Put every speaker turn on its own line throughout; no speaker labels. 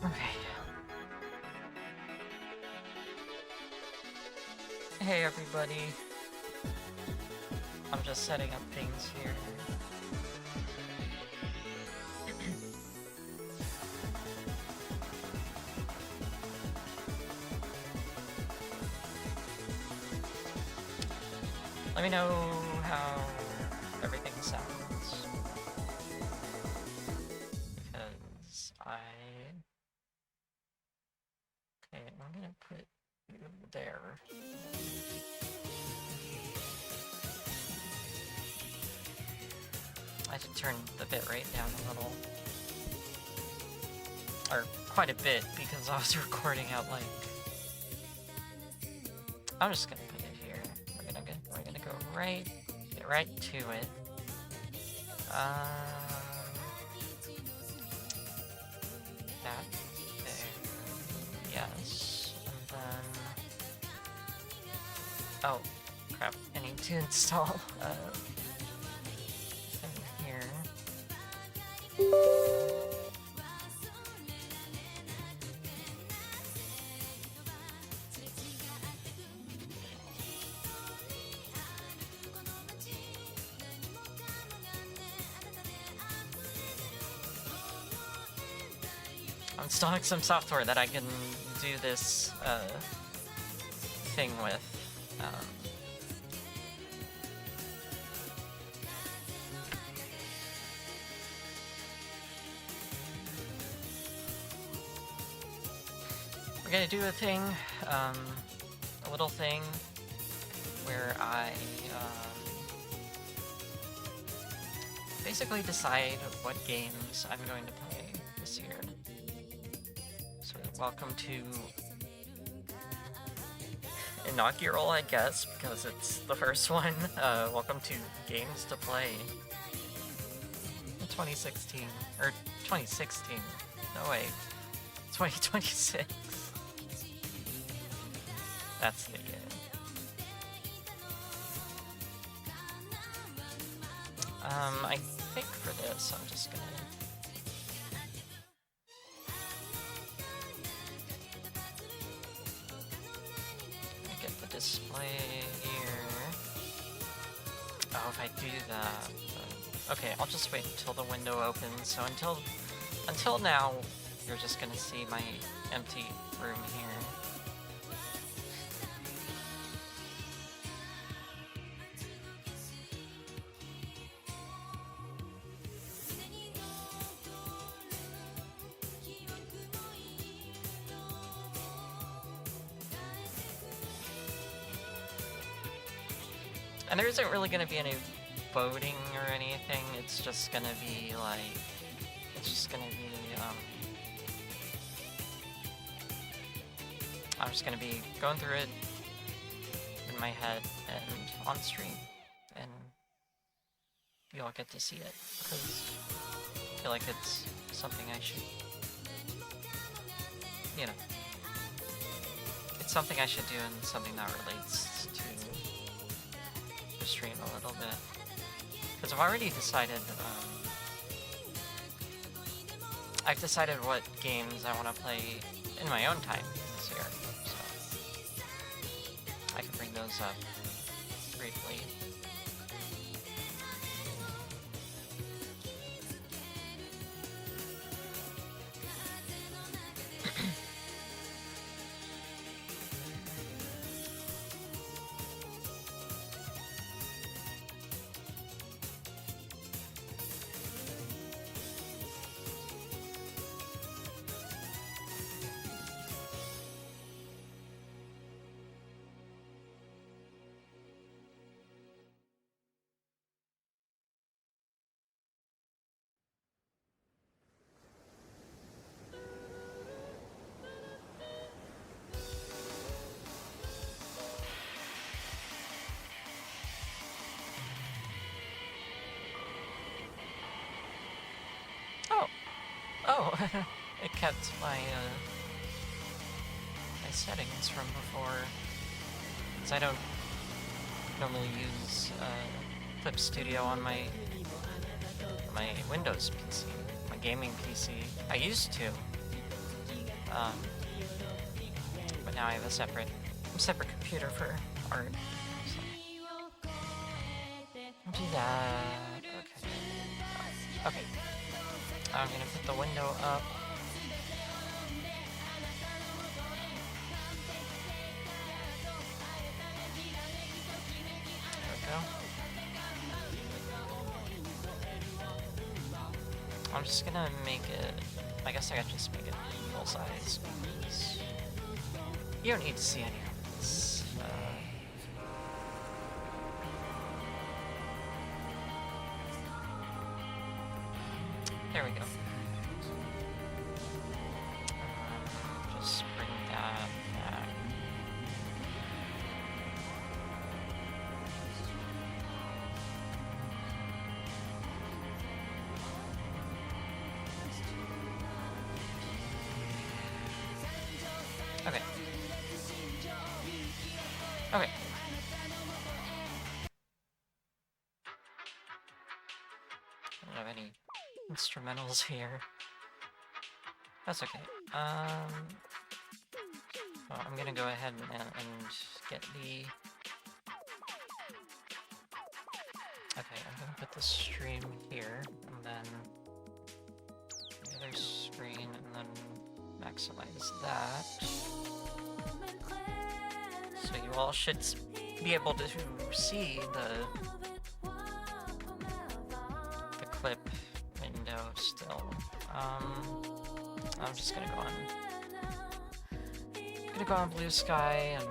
Okay. Hey everybody. I'm just setting up things here. Let me know how everything sounds. Because Okay, I'm gonna put you there. I should turn the bitrate down a little. Or quite a bit, because I was recording out like... I'm just gonna put it here. We're gonna go get right to it. That there. Yes. And then... Oh, crap. I need to install thing here. I'm installing some software that I can do this thing with. We're gonna do a thing, a little thing where I basically decide what games I'm going to play this year. So welcome to inaugural, I guess, because it's the first one. Welcome to Games to Play in 2016, or 2016, no wait, 2026. That's the year. I think for this, I'm just gonna... get the display here. Oh, if I do that... okay, I'll just wait until the window opens. So until now, you're just gonna see my empty room here. And there isn't really going to be any voting or anything, it's just going to be like, I'm just going to be going through it in my head and on stream, and you all get to see it, because I feel like it's something I should, you know, it's something I should do and something that relates to the stream a little bit. Because I've already decided, I've decided what games I want to play in my own time this year, so I can bring those up briefly. Oh, it kept my my settings from before, because I don't normally use Clip Studio on my Windows PC, my gaming PC. I used to, But now I have a separate computer for art. So. I'll do that. Okay. Okay. I'm gonna put the window up. There we go. I'm just gonna make it, I guess I could just make it full size, because you don't need to see any of this. There we go. Just bring that back. Okay. Okay. I don't have any instrumentals here. That's okay. Well, I'm gonna go ahead and get the... Okay, I'm gonna put the stream here, and then the other screen, and then maximize that. So you all should be able to see the clip window still. I'm just gonna go on Blue Sky and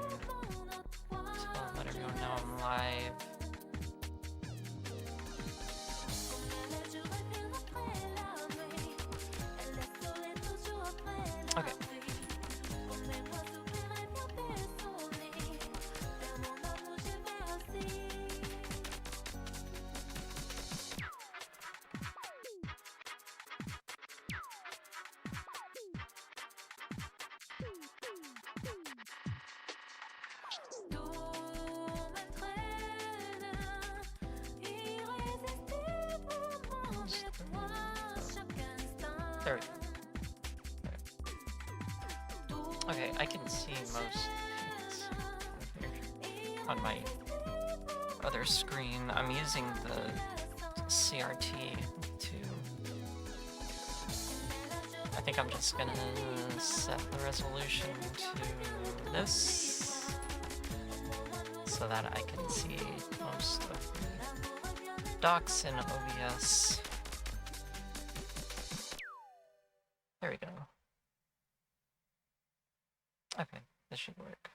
let everyone know I'm live. Okay. There we go. Okay, I can see most things on my other screen. I'm using the CRT to... I think I'm just gonna set the resolution to this so that I can see most of the docs in OBS. There we go. Okay, this should work.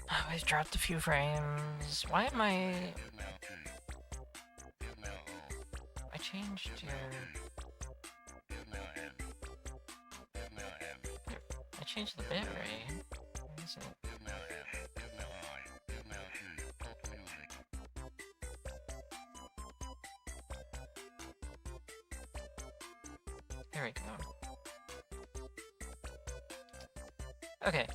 Oh, I dropped a few frames. Why am I changed your... I changed the bit rate. Where is it? There we go. Okay.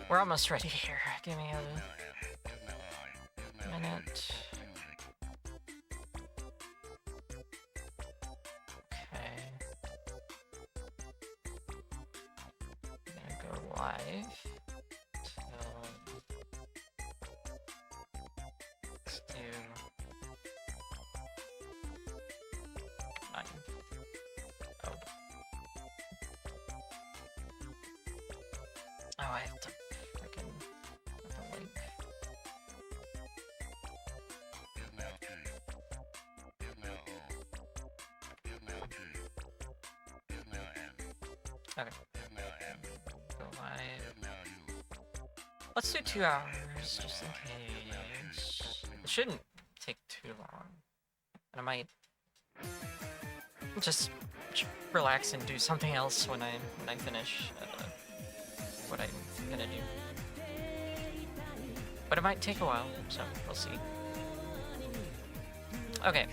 We're almost ready here. Give me a minute. Okay. I'm gonna go live till... Let's do 9. Oh. Oh, I have to freaking put the link. Okay. Go live. Let's do 2 hours, just in case. It shouldn't take too long. And I might just relax and do something else when I finish what I'm gonna do. But it might take a while, so we'll see. Okay.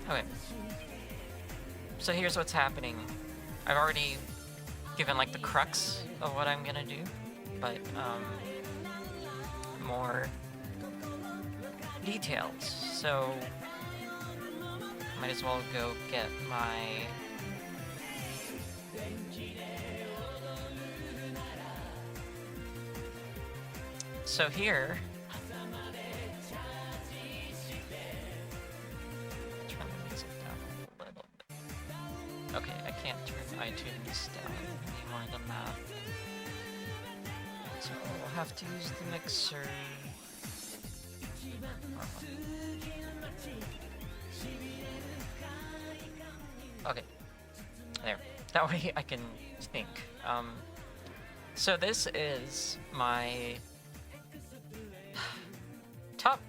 Okay. So here's what's happening. I've already given like the crux of what I'm gonna do, but more details. So might as well go get my so here. Turn the music down a little bit. Okay, I can't turn iTunes down any more than that. So we'll have to use the mixer. Okay, there. That way I can think. So this is my top,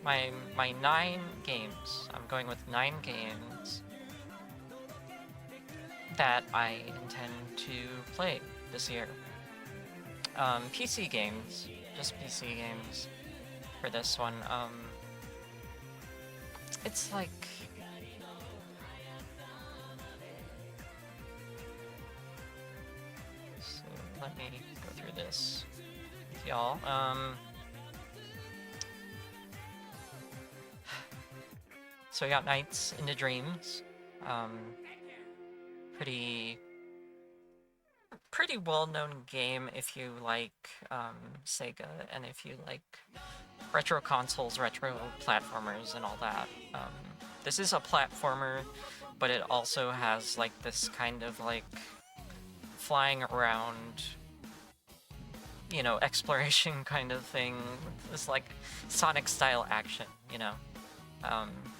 my 9 games. I'm going with 9 games that I intend to play this year. PC games, just PC games for this one. It's like, so let me go through this with y'all. So we got Nights into Dreams. Pretty well-known game if you like Sega and if you like retro consoles, retro platformers, and all that. This is a platformer, but it also has like this kind of like flying around, you know, exploration kind of thing. This like Sonic-style action, you know.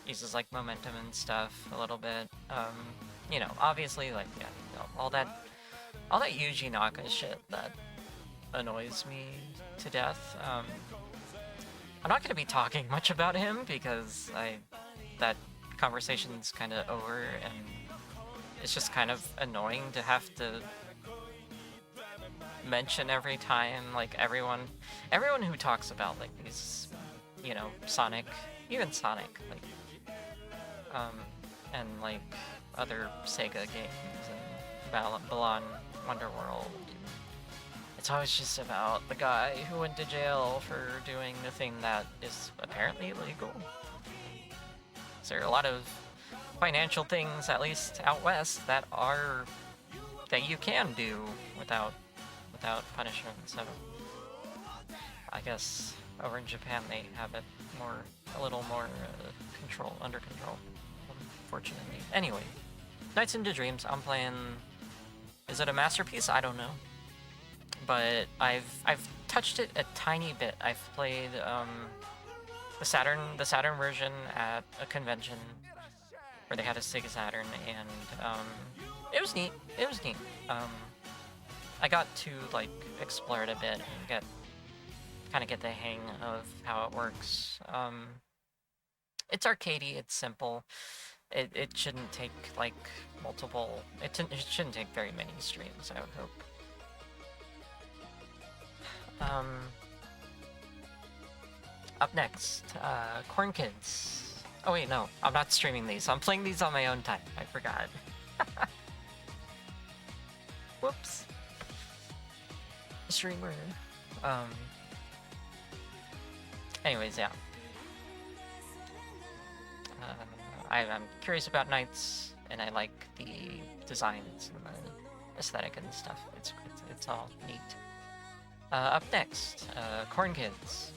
Uses like momentum and stuff a little bit. You know, obviously, like, yeah, you know, all that Yuji Naka shit that annoys me to death. I'm not gonna be talking much about him because that conversation's kind of over, and it's just kind of annoying to have to mention every time, like everyone who talks about like these, you know, Sonic, even Sonic, like, and like other Sega games and Balan Wonderworld. It's always just about the guy who went to jail for doing the thing that is apparently illegal. So there are a lot of financial things, at least out west, that you can do without punishment. So I guess over in Japan they have it a little more under control, unfortunately. Anyway, Nights into Dreams. I'm playing. Is it a masterpiece? I don't know, but I've touched it a tiny bit. I've played the Saturn version at a convention where they had a Sega Saturn, and it was neat. I got to like explore it a bit and kind of get the hang of how it works. It's arcadey. It's simple. It shouldn't take like multiple. It shouldn't take very many streams, I would hope. Up next, Corn Kids. Oh wait, no, I'm not streaming these. I'm playing these on my own time. I forgot. Whoops. Streamer. Anyways, yeah. I'm curious about Nights, and I like the designs and the aesthetic and stuff. It's all neat. Up next, Corn Kids.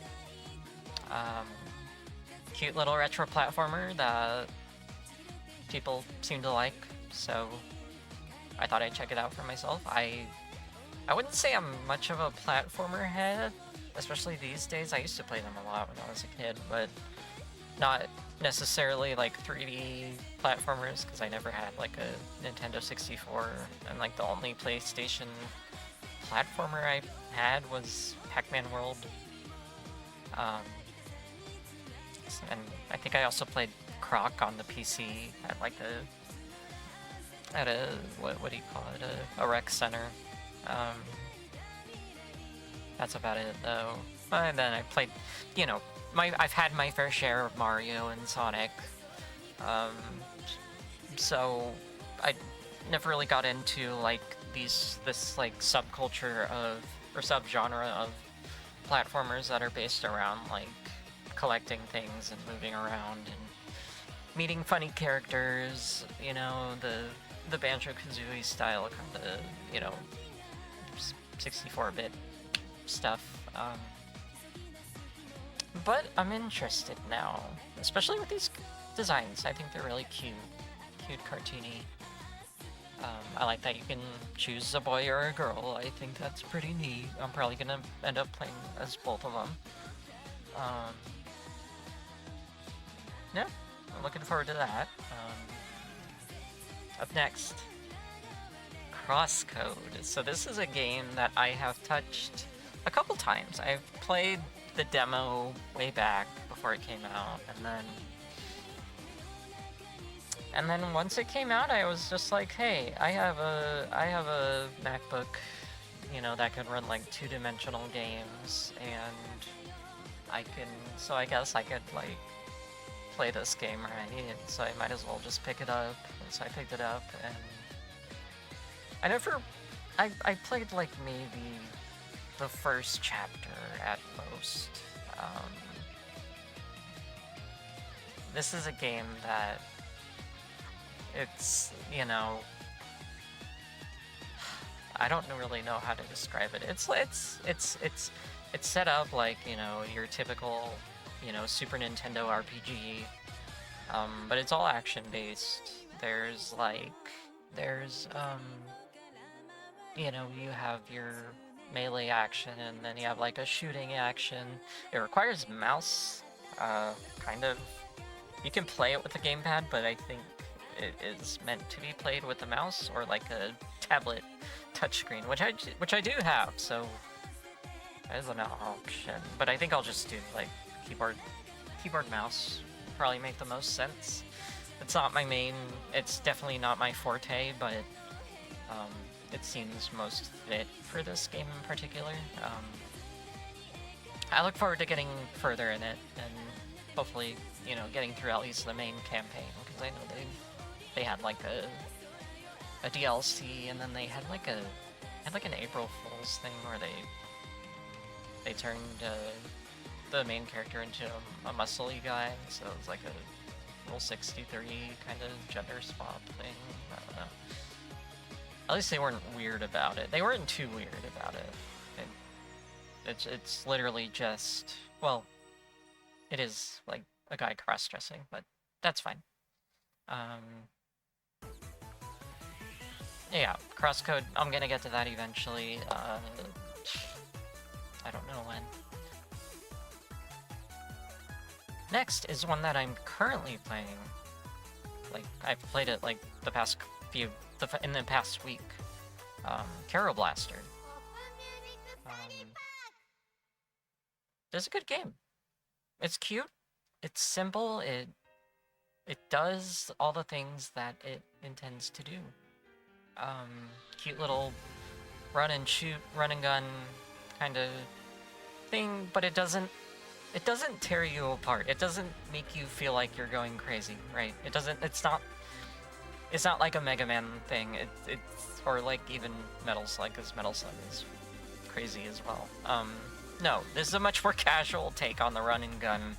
Cute little retro platformer that people seem to like, so I thought I'd check it out for myself. I wouldn't say I'm much of a platformer head, especially these days. I used to play them a lot when I was a kid, but not necessarily like 3D platformers, because I never had like a Nintendo 64, and like the only PlayStation platformer I had was Pac-Man World. And I think I also played Croc on the PC at like a what do you call it, a rec center. That's about it though. And then I played, you know, I've had my fair share of Mario and Sonic, so I never really got into like this like subculture of or subgenre of platformers that are based around like collecting things and moving around and meeting funny characters, you know, the Banjo-Kazooie style kind of, you know, 64-bit stuff. But I'm interested now, especially with these designs. I think they're really cute, cartoony. I like that you can choose a boy or a girl. I think that's pretty neat. I'm probably gonna end up playing as both of them. Yeah, I'm looking forward to that. Up next, Crosscode. So this is a game that I have touched a couple times. I've played the demo way back before it came out, and then once it came out, I was just like, hey, I have a MacBook, you know, that can run like two-dimensional games, and so I guess I could like play this game, right? And so I might as well just pick it up. And so I picked it up, and I played like maybe the first chapter at most. This is a game that it's, you know, I don't really know how to describe it. It's set up like, you know, your typical, you know, Super Nintendo RPG, but it's all action based. There's you know, you have your melee action, and then you have like a shooting action. It requires mouse, kind of. You can play it with the gamepad, but I think it is meant to be played with the mouse or like a tablet touchscreen, which I do have, so that is an option. But I think I'll just do like keyboard mouse. Probably make the most sense. It's not my main. It's definitely not my forte, but it seems most fit for this game in particular. I look forward to getting further in it and hopefully, you know, getting through at least the main campaign, because I know they had like a DLC, and then they had like an April Fool's thing where they turned the main character into a muscly guy, so it was like a Rule 63 kind of gender swap thing. I don't know. At least they weren't weird about it. They weren't too weird about it. It's literally just, well, it is like a guy cross-dressing, but that's fine. Yeah, Crosscode, I'm gonna get to that eventually. I don't know when. Next is one that I'm currently playing. Like, I've played it like in the past week. Carol Blaster. It's a good game. It's cute. It's simple. It does all the things that it intends to do. Cute little run and shoot, run and gun kind of thing, but it doesn't tear you apart. It doesn't make you feel like you're going crazy, right? It's not like a Mega Man thing. Or like even Metal Slug, because Metal Slug is crazy as well. No, this is a much more casual take on the run and gun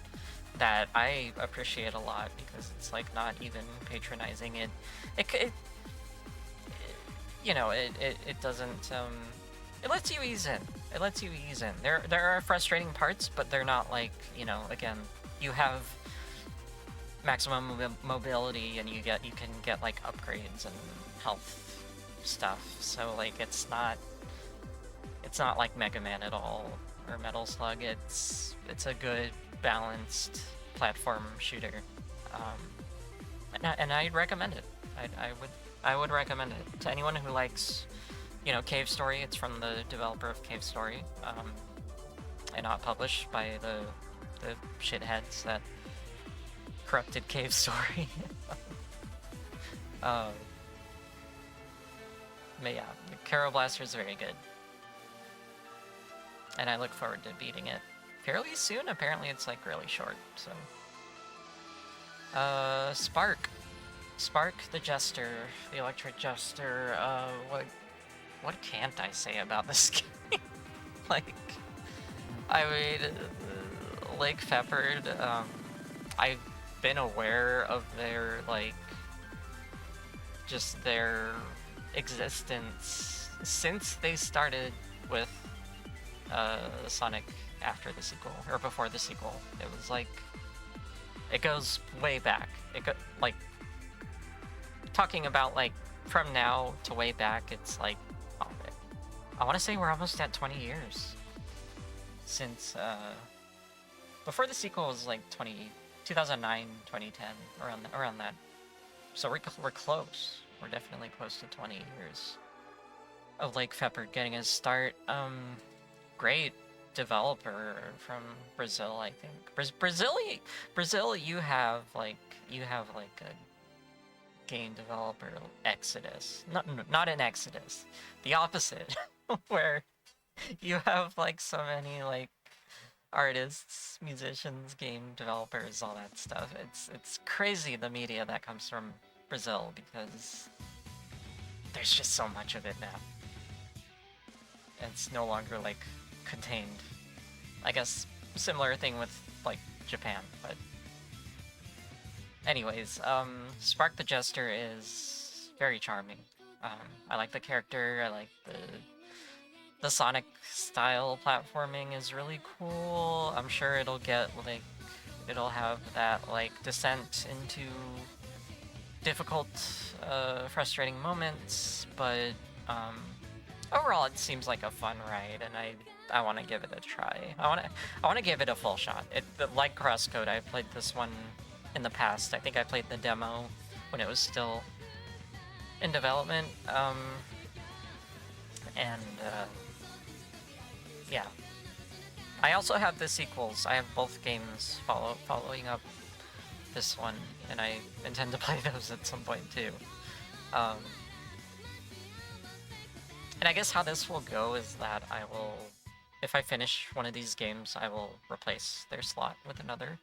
that I appreciate a lot, because it's like not even patronizing. It you know, it doesn't, it lets you ease in. It lets you ease in. There are frustrating parts, but they're not like, you know, again, you have maximum mobility, and you can get like upgrades and health stuff. So like it's not like Mega Man at all, or Metal Slug. It's a good balanced platform shooter, and I'd recommend it. I would recommend it to anyone who likes, you know, Cave Story. It's from the developer of Cave Story, and not published by the shitheads that corrupted Cave Story. But yeah, Carol Blaster is very good, and I look forward to beating it fairly soon. Apparently, it's like really short. So, Spark the Jester, the Electric Jester. what can't I say about this game? Like, I mean, Lake Fepard, I've been aware of their, like, just their existence since they started with Sonic after the sequel, or before the sequel. It was like, it goes way back. Like, talking about, like, from now to way back, it's like, I want to say we're almost at 20 years since, before the sequel was like 2009, 2010, around that. So we're close. We're definitely close to 20 years of Lake Fepard getting his start. Great developer from Brazil, I think. Brazil, you have like a game developer exodus. Not an exodus. The opposite, where you have like so many like artists, musicians, game developers, all that stuff. It's crazy, the media that comes from Brazil, because there's just so much of it now. It's no longer like contained. I guess similar thing with like Japan, but anyways, Spark the Jester is very charming. I like the character. I like the Sonic style platforming is really cool. I'm sure it'll get like, it'll have that like descent into difficult, frustrating moments, but overall it seems like a fun ride, and I want to give it a try. I want to give it a full shot. Like Crosscode, I played this one in the past. I think I played the demo when it was still in development, and yeah. I also have the sequels. I have both games following up this one, and I intend to play those at some point too. And I guess how this will go is that I will, if I finish one of these games, I will replace their slot with another.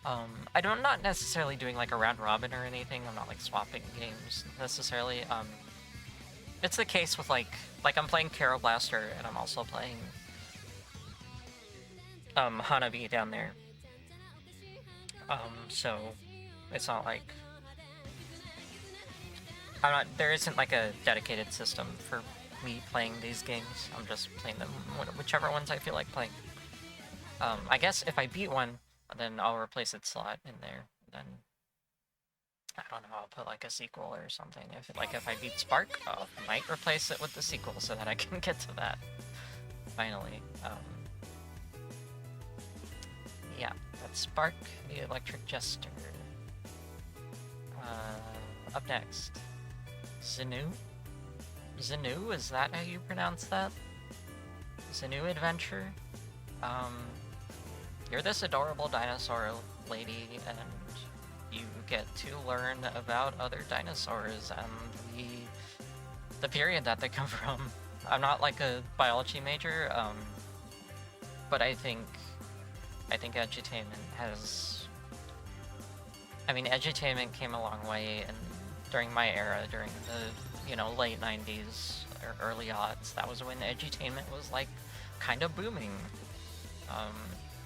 I'm not necessarily doing like a round robin or anything. I'm not like swapping games necessarily. It's the case with like I'm playing Carol Blaster, and I'm also playing Hanabi down there. So it's not like there isn't like a dedicated system for me playing these games. I'm just playing them whichever ones I feel like playing. I guess if I beat one, then I'll replace its slot in there. Then I don't know, I'll put like a sequel or something. If I beat Spark, I might replace it with the sequel so that I can get to that finally. Yeah, that's Spark, the Electric Jester. Up next, Xenu? Xenu, is that how you pronounce that? Xenu Adventure? You're this adorable dinosaur lady, and you get to learn about other dinosaurs and the period that they come from. I'm not like a biology major, but I think edutainment has... I mean, edutainment came a long way, and during my era, during the, late 90s or early aughts, that was when edutainment was, like, kind of booming.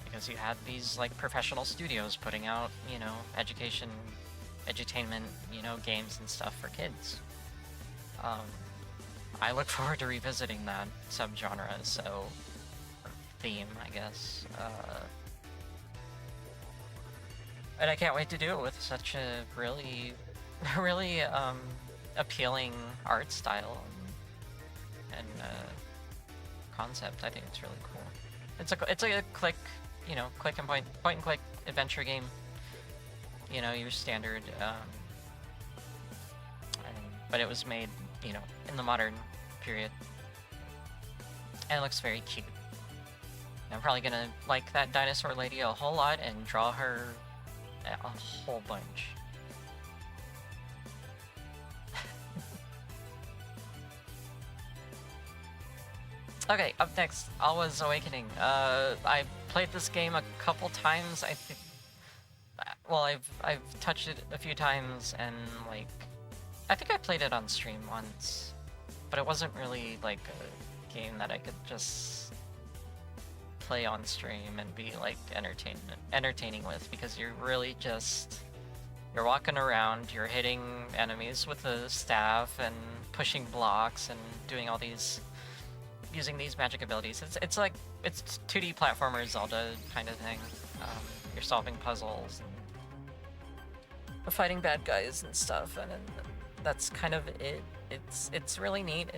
Because you had these, like, professional studios putting out, edutainment, games and stuff for kids. I look forward to revisiting that subgenre, so... theme, I guess. And I can't wait to do it with such a really, really appealing art style and concept. I think it's really cool. It's a click, click and point and click adventure game. Your standard. But it was made, in the modern period, and it looks very cute. I'm probably gonna like that dinosaur lady a whole lot and draw her a whole bunch. Okay, up next, Alwa's Awakening. I played this game a couple times. I think, well, I've touched it a few times, and like, I think I played it on stream once. but it wasn't really like a game that I could just play on stream and be like entertaining with, because you're really just you're walking around, you're hitting enemies with a staff and pushing blocks and doing all these using these magic abilities. It's like it's 2D platformer Zelda kind of thing. You're solving puzzles and fighting bad guys and stuff, and that's kind of it. It's really neat.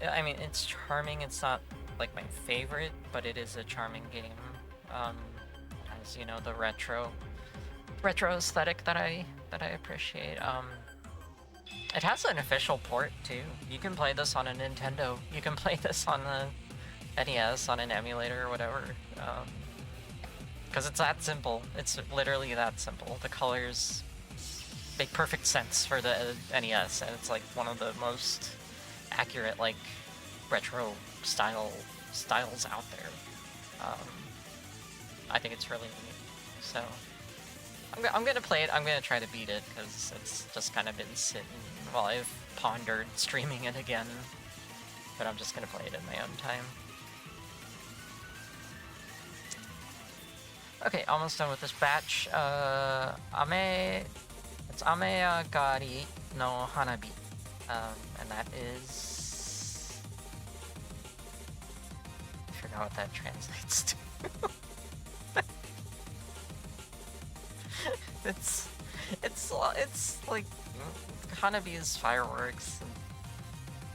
I mean, it's charming. It's not like my favorite, but it is a charming game. As you know, the retro aesthetic that I appreciate. It has an official port too. You can play this on a Nintendo. You can play this on the NES on an emulator or whatever. Because it's that simple. It's literally that simple. The colors make perfect sense for the NES, and it's like one of the most accurate like retro styles out there. I think it's really neat. So I'm gonna play it. I'm gonna try to beat it because it's just kind of been sitting while I've pondered streaming it again. But I'm just gonna play it in my own time. Okay, almost done with this batch. It's Ame Gari no Hanabi, and that is. I forgot what that translates to. It's like Hanabi's fireworks.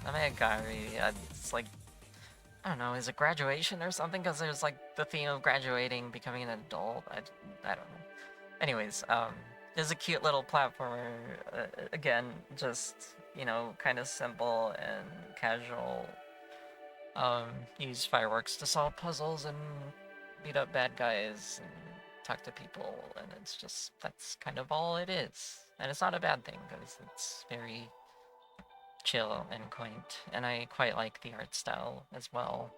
And Amegari, it's like, I don't know, is it graduation or something? Because there's like the theme of graduating, becoming an adult. I don't know. Anyways, it's a cute little platformer. Again, just, you know, kind of simple and casual. Use fireworks to solve puzzles and beat up bad guys and talk to people, and it's just, that's kind of all it is. And it's not a bad thing, because it's very chill and quaint, and I quite like the art style as well.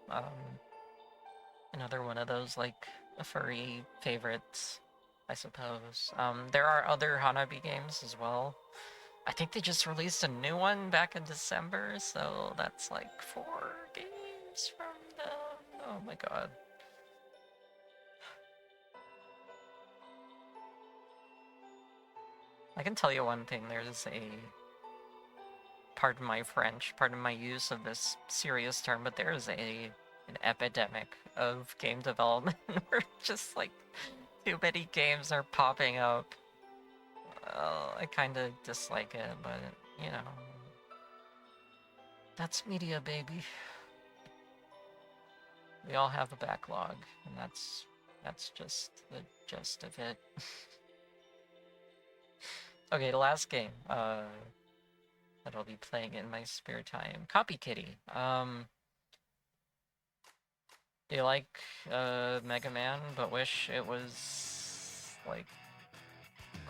Another one of those, like, furry favorites, I suppose. There are other Hanabi games as well. I think they just released a new one back in December, so that's like 4 games from them. Oh my god. I can tell you one thing, there's a, pardon my French, pardon my use of this serious term, but there is an epidemic of game development where just like too many games are popping up. I kind of dislike it, but you know, that's media, baby. We all have a backlog, and that's just the gist of it. Okay, the last game that I'll be playing in my spare time. Copy Kitty. Do you like Mega Man, but wish it was like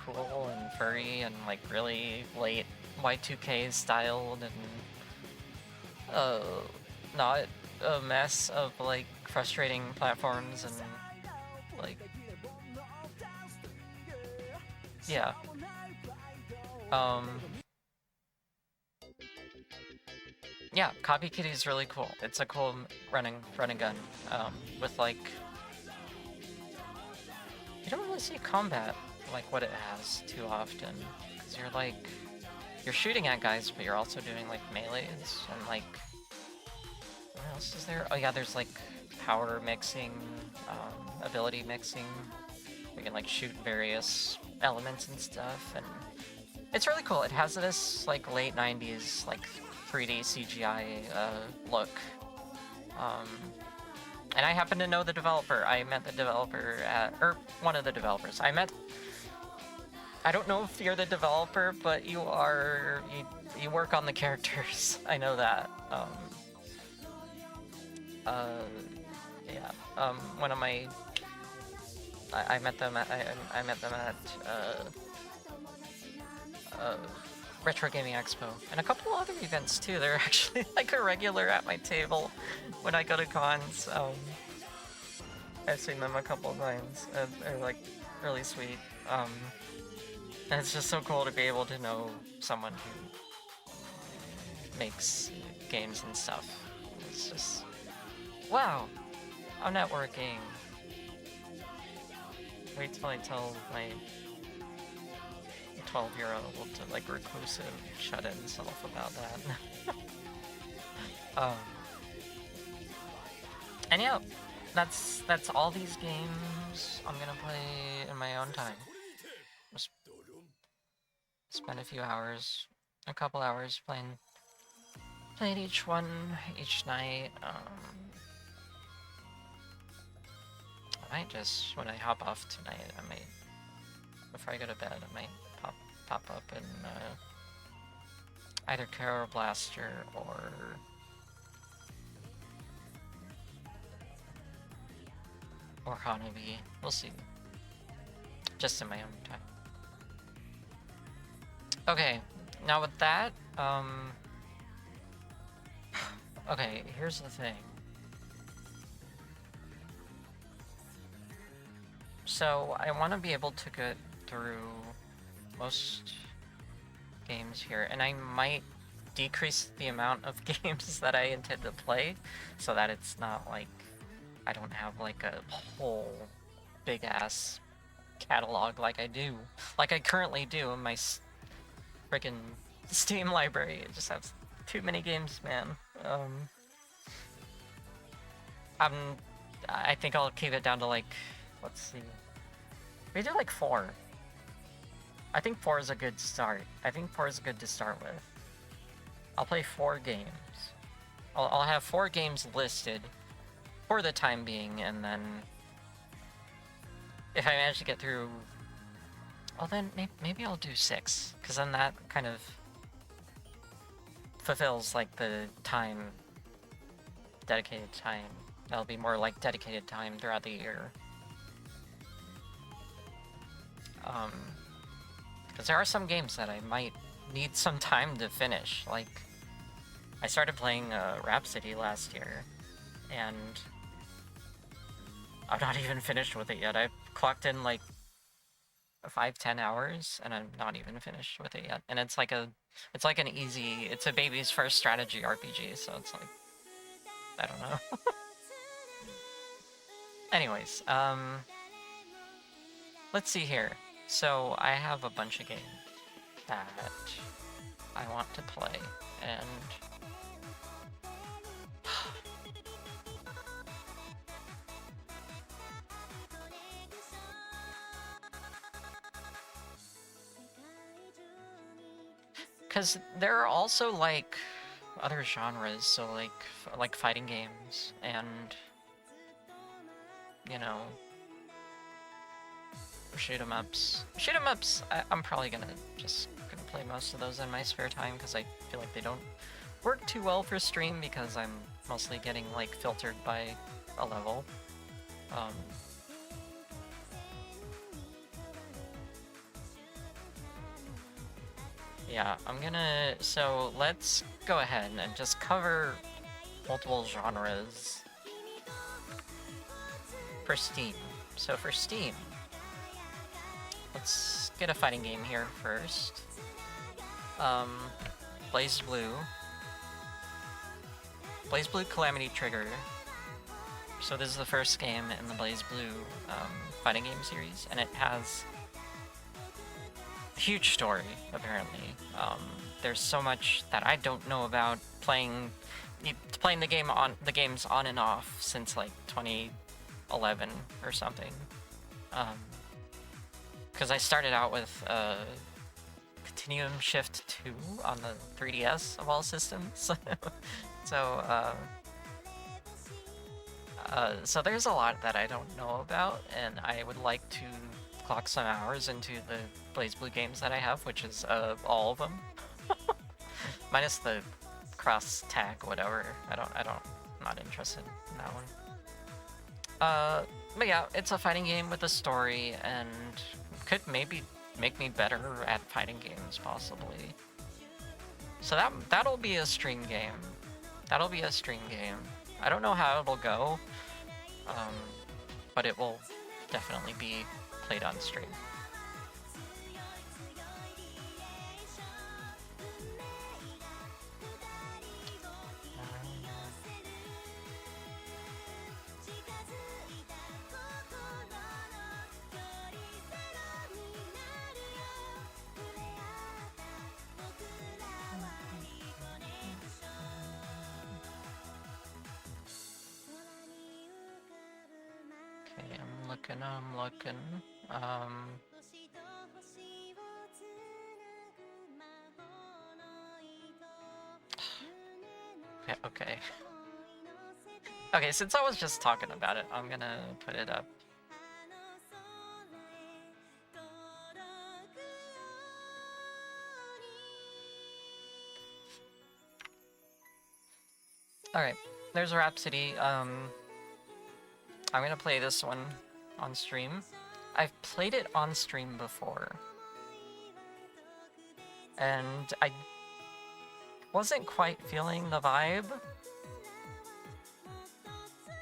cool and furry and like really late Y2K styled and not a mess of like frustrating platforms and like, yeah. Yeah, Copy Kitty is really cool. It's a cool run and gun, with like, you don't really see combat like what it has too often, because you're shooting at guys, but you're also doing like melees and like, what else is there? Oh yeah, there's like power mixing, ability mixing. You can like shoot various elements and stuff, and it's really cool. It has this like late 90s like 3D CGI look. And I happen to know the developer. I met the developer or one of the developers. I don't know if you're the developer, but you work on the characters. I know that. Yeah. One of my, I met them at Retro Gaming Expo, and a couple other events too. They're actually like a regular at my table when I go to cons. I've seen them a couple of times, and they're like really sweet. And it's just so cool to be able to know someone who makes games and stuff. It's just, wow, I'm networking. Wait till I tell my 12-year-old to like reclusive shut himself about that. And yeah, that's all these games I'm gonna play in my own time. Just spend a couple hours playing each one each night. I might just, when I hop off tonight, I might, before I go to bed, I might pop up and either Carol Blaster or Hanabi. We'll see. Just in my own time. Okay, now with that, okay, here's the thing. So, I want to be able to get through most games here, and I might decrease the amount of games that I intend to play, so that it's not like I don't have like a whole big-ass catalog like I currently do in my freaking Steam library. It just has too many games, man. I think I'll keep it down to like, let's see. We do like 4. I think 4 is a good start. I think 4 is good to start with. I'll play 4 games. I'll have 4 games listed for the time being, and then if I manage to get through, well then maybe I'll do 6, because then that kind of fulfills like the time, dedicated time. That'll be more like dedicated time throughout the year. Because there are some games that I might need some time to finish. Like, I started playing Rhapsody last year, and I'm not even finished with it yet. I've clocked in like 5-10 hours, and I'm not even finished with it yet. And it's like an easy, it's a baby's first strategy RPG, so it's like, I don't know. Anyways, let's see here. So I have a bunch of games that I want to play, and because there are also like other genres, so like fighting games and, you know, shoot 'em ups. Shoot 'em ups, I'm probably gonna play most of those in my spare time, because I feel like they don't work too well for stream, because I'm mostly getting like filtered by a level. Yeah, so let's go ahead and just cover multiple genres for Steam. So for Steam, let's get a fighting game here first. BlazBlue Calamity Trigger. So this is the first game in the BlazBlue fighting game series, and it has a huge story, apparently. There's so much that I don't know about playing the games on and off since like 2011 or something. Because I started out with Continuum Shift 2 on the 3DS of all systems. So there's a lot that I don't know about, and I would like to clock some hours into the BlazBlue games that I have, which is all of them, minus the cross tag whatever. I'm not interested in that one. But yeah, it's a fighting game with a story, and could maybe make me better at fighting games, possibly. So that'll be a stream game. I don't know how it'll go, but it will definitely be played on stream. Okay, I'm looking. Um. Okay, okay. Okay, since I was just talking about it, I'm gonna put it up. Alright, there's Rhapsody. I'm gonna play this one on stream. I've played it on stream before. And I wasn't quite feeling the vibe.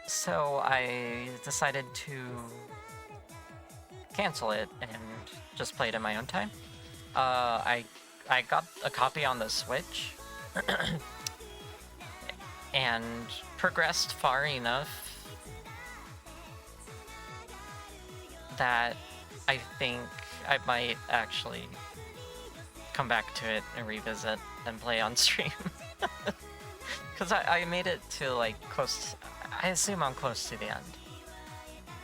So I decided to cancel it and just play it in my own time. I got a copy on the Switch and progressed far enough that I think I might actually come back to it and revisit and play on stream. Because I made it to like close, I assume I'm close to the end.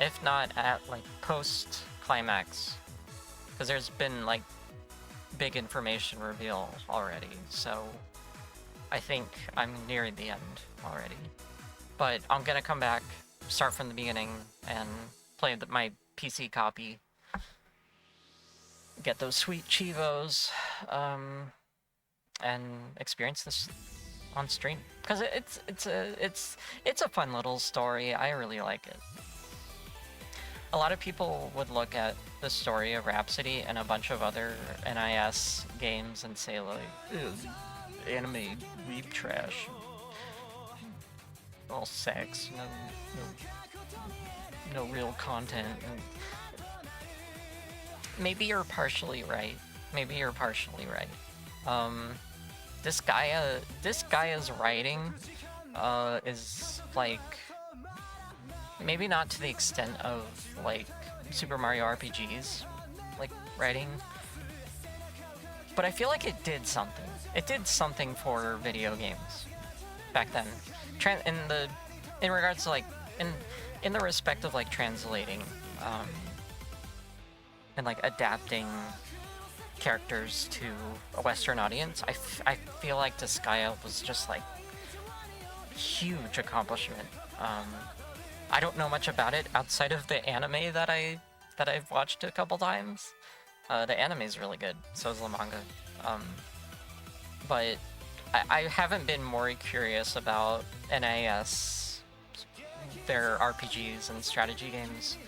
If not at like post-climax. Because there's been like big information reveal already, so I think I'm near the end already. But I'm gonna come back, start from the beginning, and play my PC copy. Get those sweet Chivos, and experience this on stream. Because it's a fun little story. I really like it. A lot of people would look at the story of Rhapsody and a bunch of other NIS games and say like, anime weeb trash, all sex, no real content. And maybe you're partially right. Maybe you're partially right. This guy's writing is like, maybe not to the extent of like Super Mario RPGs like writing, but I feel like it did something. It did something for video games back then. In regards to like in the respect of like translating and like adapting characters to a Western audience, I feel like Disgaea was just like huge accomplishment. I don't know much about it outside of the anime that I've watched a couple times. The anime is really good, so is the manga. But I haven't been more curious about NIS, their RPGs and strategy games,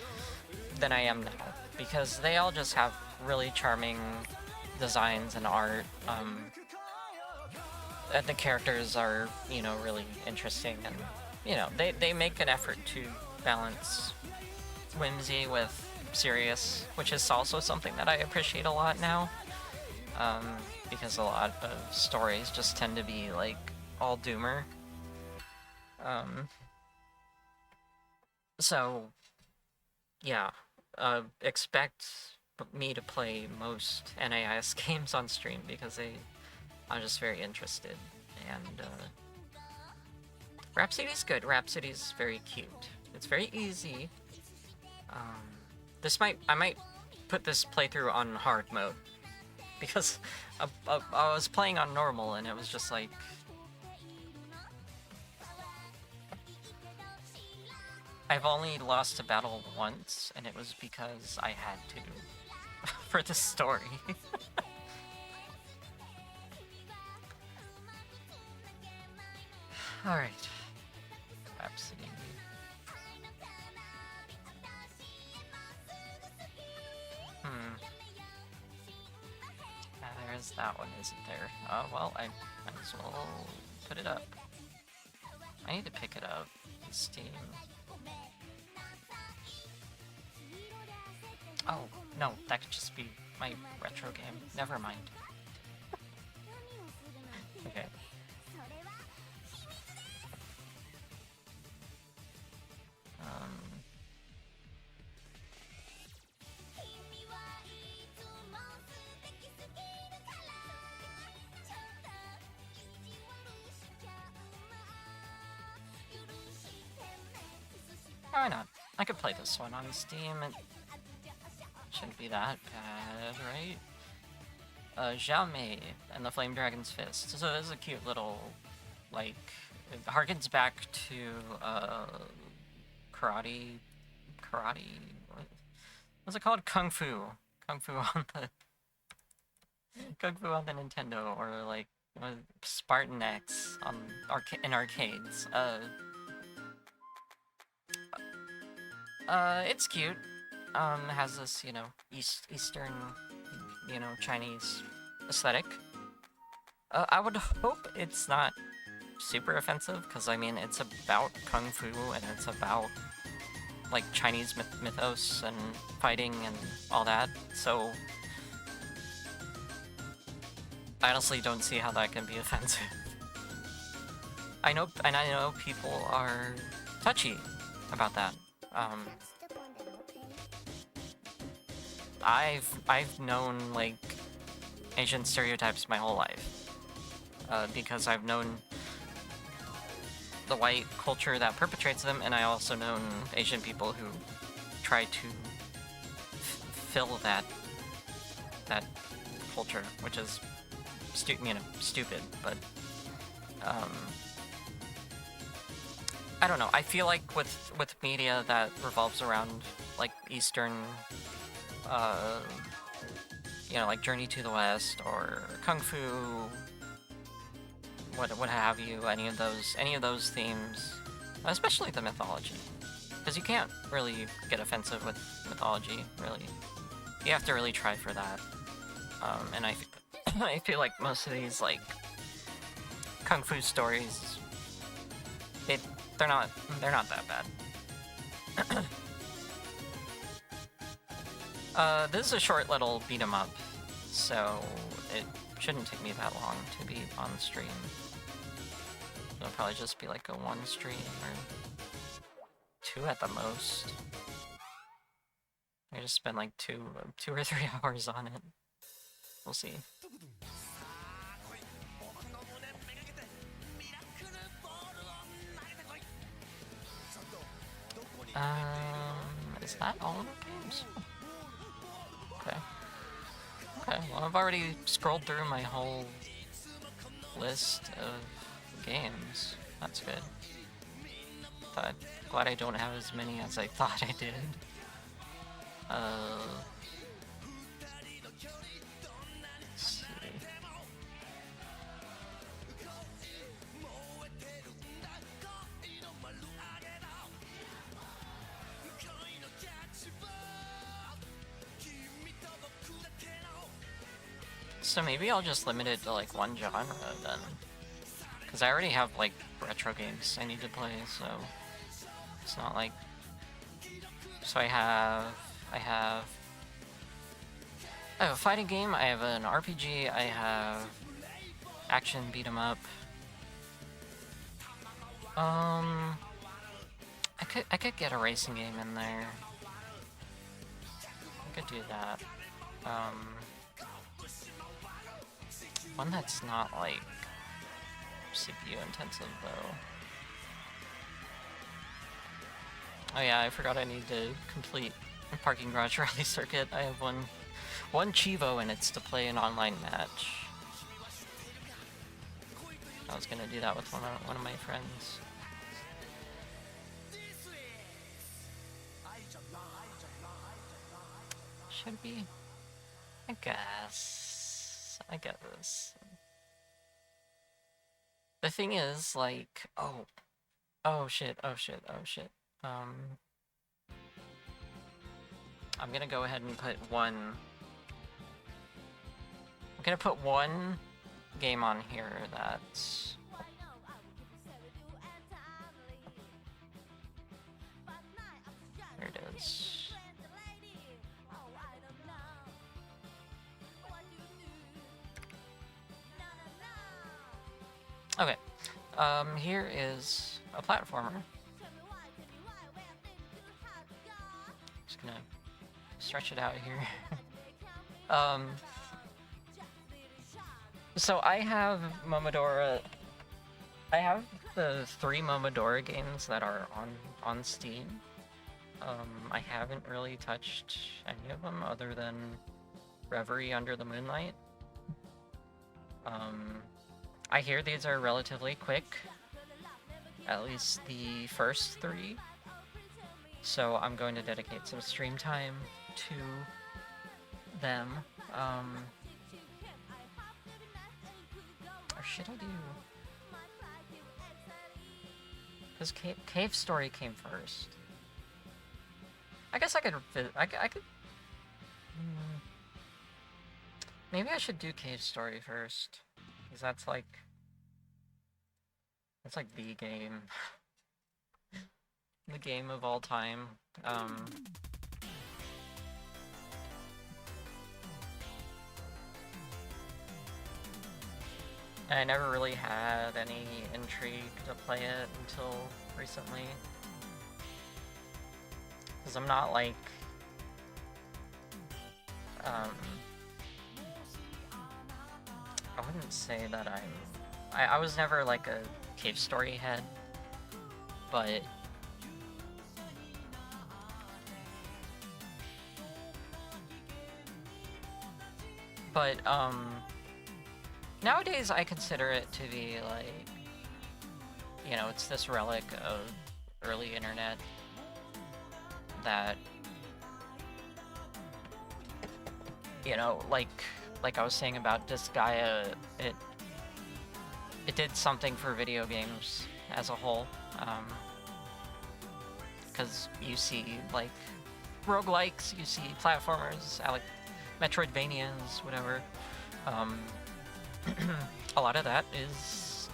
than I am now, because they all just have really charming designs and art. And the characters are, really interesting, and they make an effort to balance whimsy with serious, which is also something that I appreciate a lot now, because a lot of stories just tend to be like all doomer. So yeah, expect me to play most NAIS games on stream, because I'm just very interested. And Rhapsody's good. Rhapsody's very cute. It's very easy. I might put this playthrough on hard mode, because I was playing on normal and it was just like, I've only lost a battle once, and it was because I had to for the story. Alright. Rhapsody. There's that one, isn't there? Well, I might as well put it up. I need to pick it up. Steam. Oh, no, that could just be my retro game. Never mind. Okay. Why not? I could play this one on Steam. It shouldn't be that bad, right? Xiao Mei and the Flame Dragon's Fist. So it is a cute little, like, it harkens back to karate. What's it called? Kung Fu. Kung Fu on the Kung Fu on the Nintendo, or like Spartan X on in arcades. It's cute. Has this, you know, Eastern, you know, Chinese aesthetic. I would hope it's not super offensive, because I mean, it's about Kung Fu and it's about like Chinese mythos and fighting and all that, so I honestly don't see how that can be offensive. I know people are touchy about that. I've known like Asian stereotypes my whole life, because I've known the white culture that perpetrates them, and I also known Asian people who try to fill that culture, which is stupid, but I don't know. I feel like with media that revolves around like Eastern, you know, like Journey to the West or Kung Fu, what have you, any of those themes, especially the mythology, because you can't really get offensive with mythology, really. You have to really try for that. And I feel like most of these like Kung Fu stories, they're not that bad. This is a short little beat 'em up, so it shouldn't take me that long to be on stream. It'll probably just be like a 1 stream or 2 at the most. I just spent like 2 or 3 hours on it. We'll see. Is that all the games? Okay. Okay, well I've already scrolled through my whole list of games. That's good. But glad I don't have as many as I thought I did. Let's see. So maybe I'll just limit it to like 1 genre then. Because I already have like retro games I need to play, so it's not like... So I have a fighting game, I have an RPG, I have action beat 'em up. I could get a racing game in there. I could do that. One that's not like CPU intensive though. Oh yeah, I forgot I need to complete a parking garage rally circuit. I have one Chivo and it's to play an online match. I was gonna do that with one of my friends. Should be? I guess. I get this. The thing is, like, oh shit. I'm gonna go ahead and put one... I'm gonna put one game on here that's... There it is. Okay, here is a platformer. Just gonna stretch it out here. So I have Momodora. I have the 3 Momodora games that are on Steam. I haven't really touched any of them other than Reverie Under the Moonlight. I hear these are relatively quick, at least the first 3. So I'm going to dedicate some stream time to them. Or should I do? Because Cave Story came first. I guess I could. Maybe I should do Cave Story first, because that's like the game, the game of all time. And I never really had any intrigue to play it until recently. Because I'm not like... I wouldn't say that I was never like a Cave Story head, but... nowadays I consider it to be like, you know, it's this relic of early internet that, you know, like I was saying about Disgaea, it did something for video games as a whole, because you see like roguelikes, you see platformers, like Metroidvanias, whatever. A lot of that is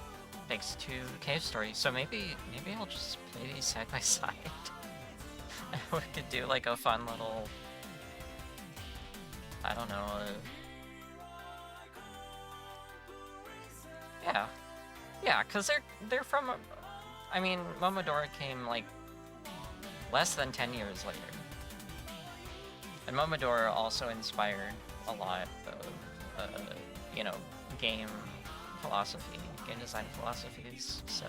thanks to Cave Story, so maybe I'll just play these side by side. We could do like a fun little, I don't know, yeah, because they're from, I mean, Momodora came like less than 10 years later, and Momodora also inspired a lot of, you know, game design philosophies, so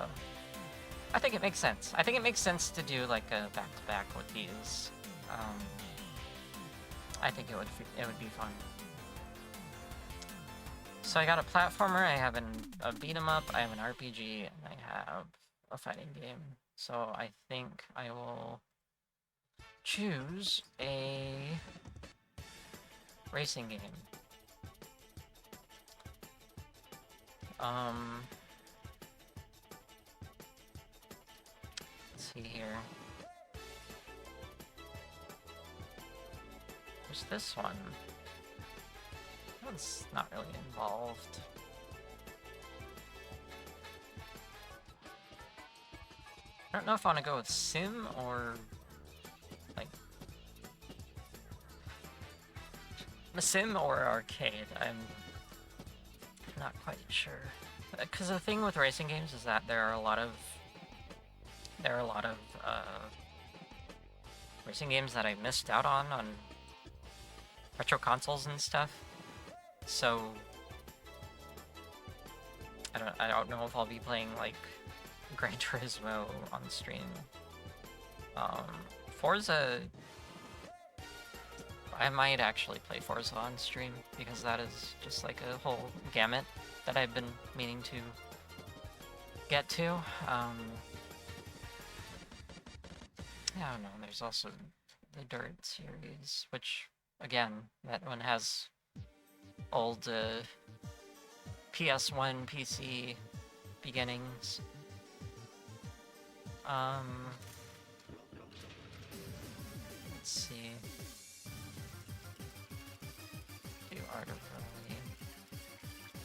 I think it makes sense. I think it makes sense to do like a back-to-back with these. I think it would be fun. So I got a platformer, I have a beat-em-up, I have an RPG, and I have a fighting game. So I think I will choose a racing game. Let's see here. There's this one. That's not really involved. I don't know if I want to go with sim or like a sim or arcade. I'm not quite sure. Because the thing with racing games is that there are a lot of racing games that I missed out on retro consoles and stuff. So I don't know if I'll be playing like Gran Turismo on stream. Forza, I might actually play Forza on stream because that is just like a whole gamut that I've been meaning to get to. Yeah, I don't know, there's also the Dirt series, which, again, that one has old PS1, PC beginnings. Let's see. Do Art of Rally.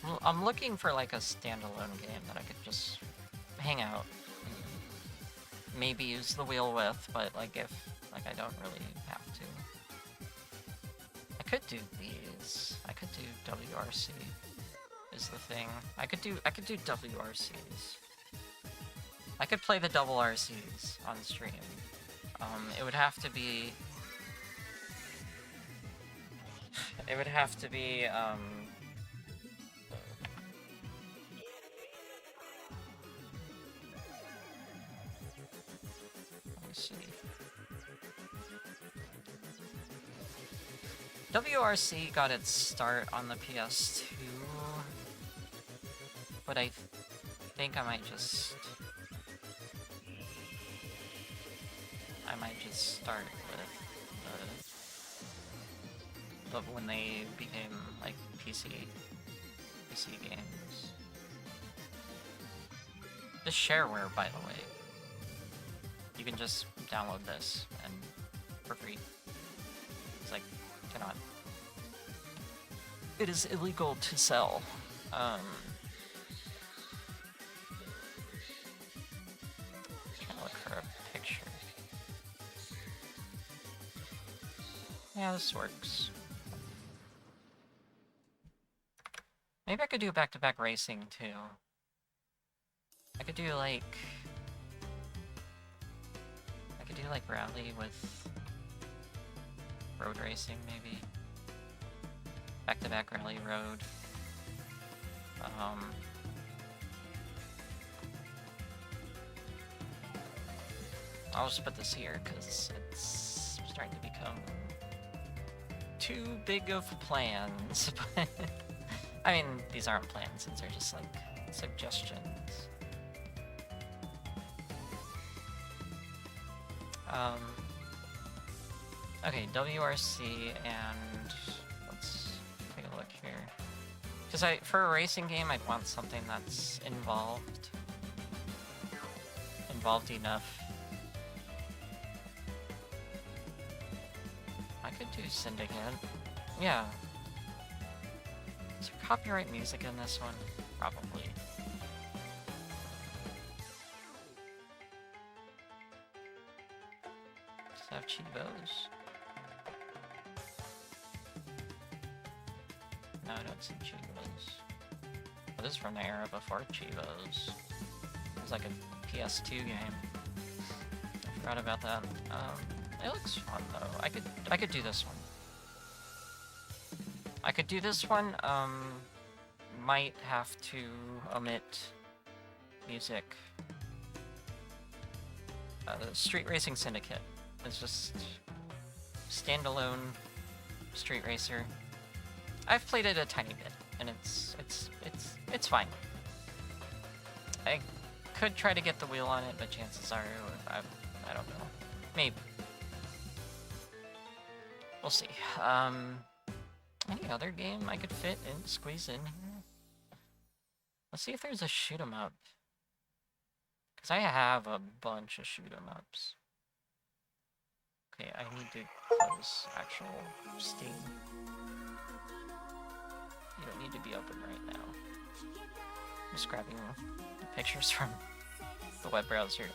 Well, I'm looking for like a standalone game that I could just hang out and maybe use the wheel with, but like if I don't really have to. I could do these. I could do WRC is the thing. I could do WRCs. I could play the double RCs on stream. It would have to be... It would have to be, let me see. WRC got its start on the PS2, but I think I might just start with the when they became like PC games. This shareware, by the way, you can just download this and for free. It's like cannot. It is illegal to sell. Trying to look for a picture. Yeah, this works. Maybe I could do back-to-back racing too. I could do like rally with road racing maybe. Back-to-back rally road. I'll just put this here because it's starting to become too big of plans. But I mean, these aren't plans, these are just like suggestions. Okay, WRC, and let's take a look here. Because for a racing game, I'd want something that's involved enough. I could do Syndicate. Yeah. Is there copyright music in this one? Probably. Does it have Chivos? No, I don't see Chivos. Well, this is from the era before Chivos. It was like a PS2 game. I forgot about that. It looks fun though. I could do this one. I could do this one. Might have to omit music. The Street Racing Syndicate. It's just standalone street racer. I've played it a tiny bit, and it's fine. I could try to get the wheel on it, but chances are I don't know. Maybe. We'll see. Any other game I could squeeze in here? Let's see if there's a shoot 'em up. Because I have a bunch of shoot 'em ups. Okay, I need to close actual Steam. You don't need to be open right now. I'm just grabbing the pictures from the web browser.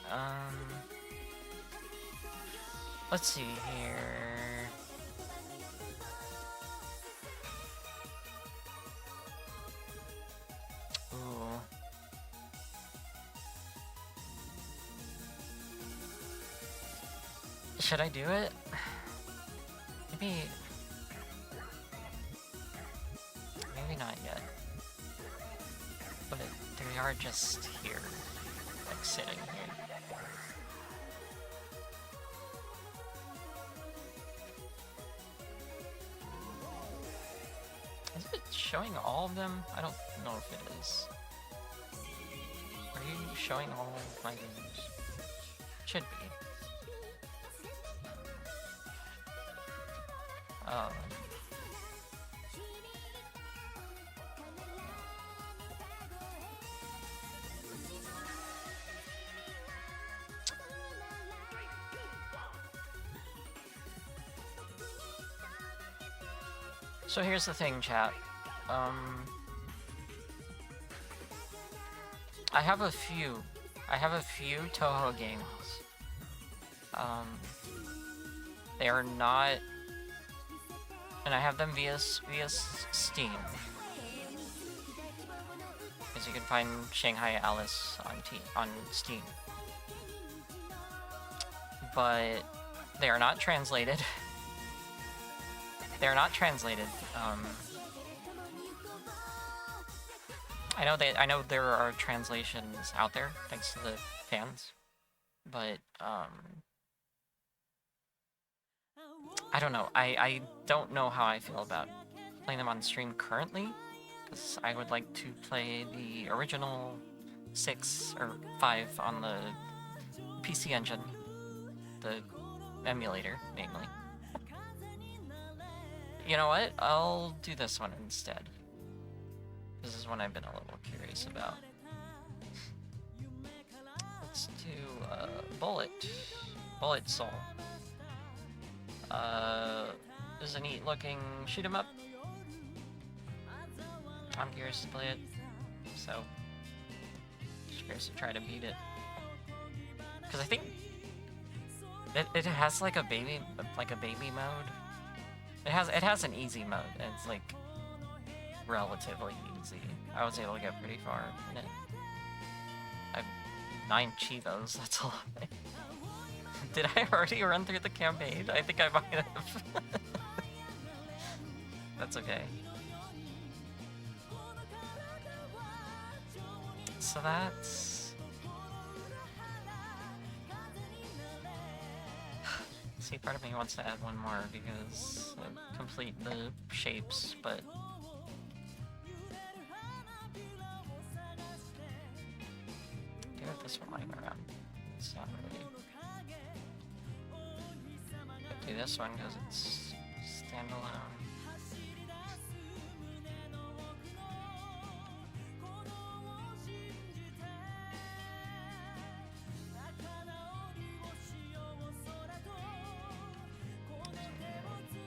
Let's see here. Ooh. Should I do it? Maybe not yet. But they are just here, like sitting here. Is it showing all of them? I don't know if it is. Are you showing all of my games? Should be. So here's the thing, chat. I have a few Toho games. They are not, and I have them via Steam. As you can find Shanghai Alice on Steam. But they are not translated. They're not translated. I know there are translations out there, thanks to the fans, but I don't know. I don't know how I feel about playing them on stream currently, because I would like to play the original 6 or 5 on the PC Engine, the emulator, namely. You know what? I'll do this one instead. This is one I've been a little curious about. Let's do Bullet Soul. This is a neat looking shoot 'em up. I'm curious to play it, so just curious to try to beat it. Because I think it has like a baby mode. It has an easy mode, and it's like relatively easy. I was able to get pretty far in it. I have 9 Chivos, that's a lot. Did I already run through the campaign? I think I might have. That's okay. So that's... See, part of me wants to add one more because complete the shapes, but... Do have this one lying around. It's not really... Do this one because it's standalone.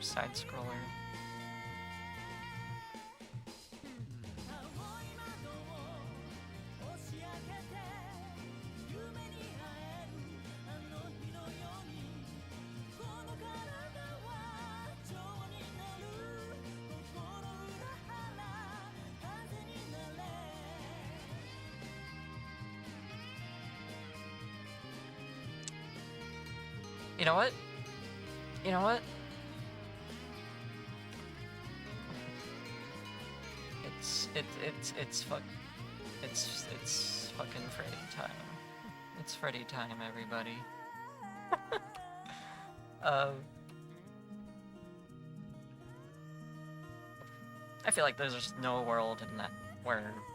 Side scroller. You know what? You know what? It's fucking Freddy time. It's Freddy time, everybody. I feel like there's just no world in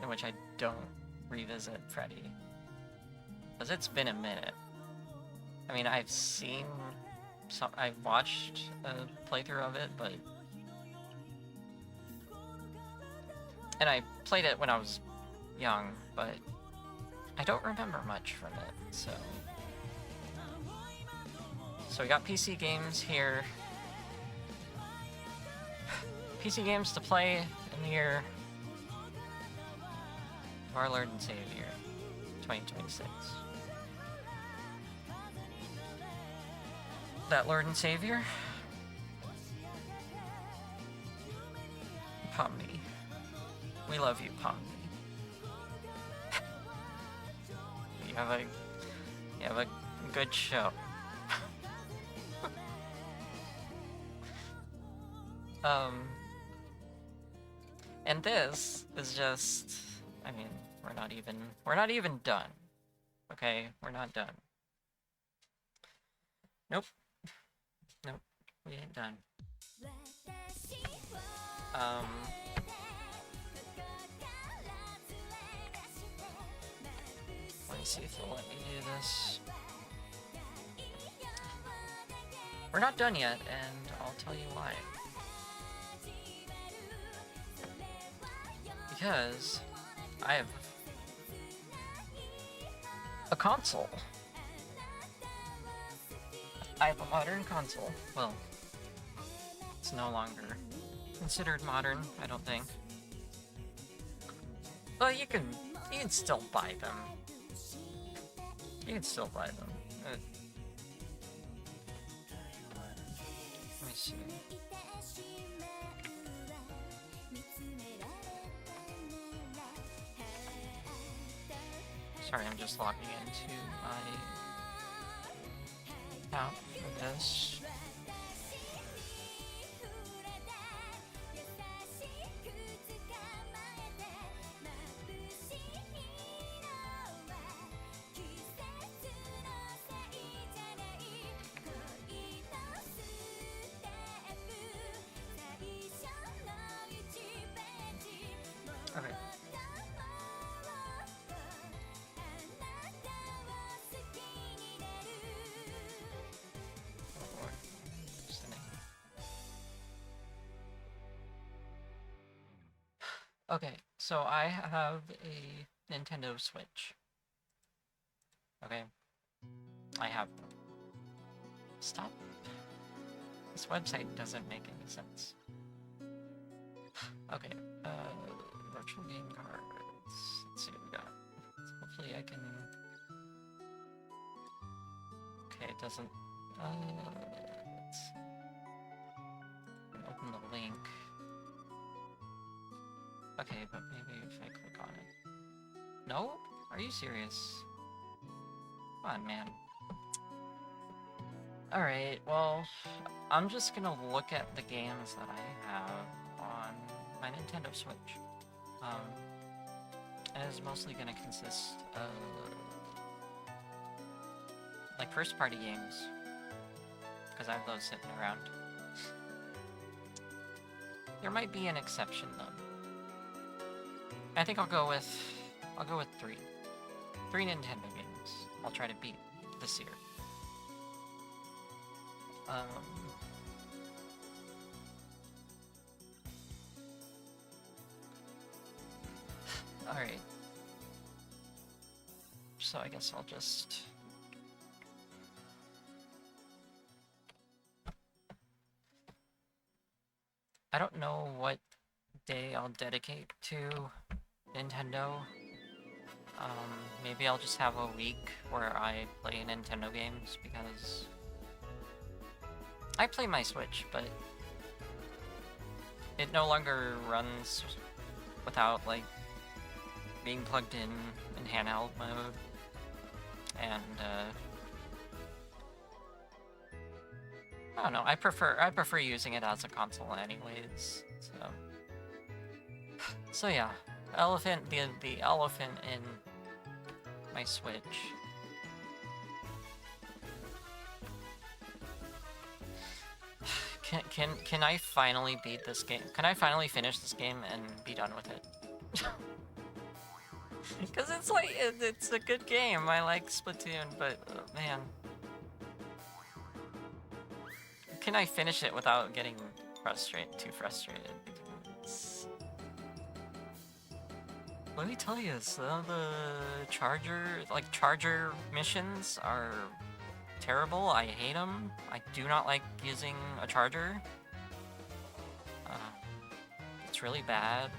which I don't revisit Freddy. Because it's been a minute. I mean, I've watched a playthrough of it, but... And I played it when I was young, but I don't remember much from it, so... So we got PC games here. PC games to play in the year of our Lord and Savior, 2026. That Lord and Savior? Pomni. We love you, Pomni. You have a good show. And this is just, I mean, we're not even done. Okay, we're not done. Nope. Nope, we ain't done. Let me see if they'll let me do this. We're not done yet, and I'll tell you why. Because I have a console. I have a modern console. Well, it's no longer considered modern, I don't think. But you can still buy them. You can still buy them. Let me see. Sorry, I'm just logging into my account for this. Okay, so I have a Nintendo Switch. Okay, I have them. Stop. This website doesn't make any sense. Okay, virtual game cards. Let's see what we got. So hopefully I can... Okay, it doesn't... let's open the link. Okay, but maybe if I click on it... No? Are you serious? Come on, man. Alright, well, I'm just gonna look at the games that I have on my Nintendo Switch. And it's mostly gonna consist of, like, first-party games. Because I have those sitting around. There might be an exception, though. I think I'll go with 3. 3 Nintendo games I'll try to beat this year. Alright. So I guess I'll just... I don't know what day I'll dedicate to Nintendo. Maybe I'll just have a week where I play Nintendo games, because I play my Switch, but it no longer runs without, like, being plugged in handheld mode, and, I don't know, I prefer using it as a console anyways, so yeah, the elephant in my Switch. Can I finally beat this game? Can I finally finish this game and be done with it? Because it's like, it's a good game. I like Splatoon, but man. Can I finish it without getting too frustrated? Because... let me tell you, some of the charger missions are terrible. I hate them. I do not like using a charger. It's really bad.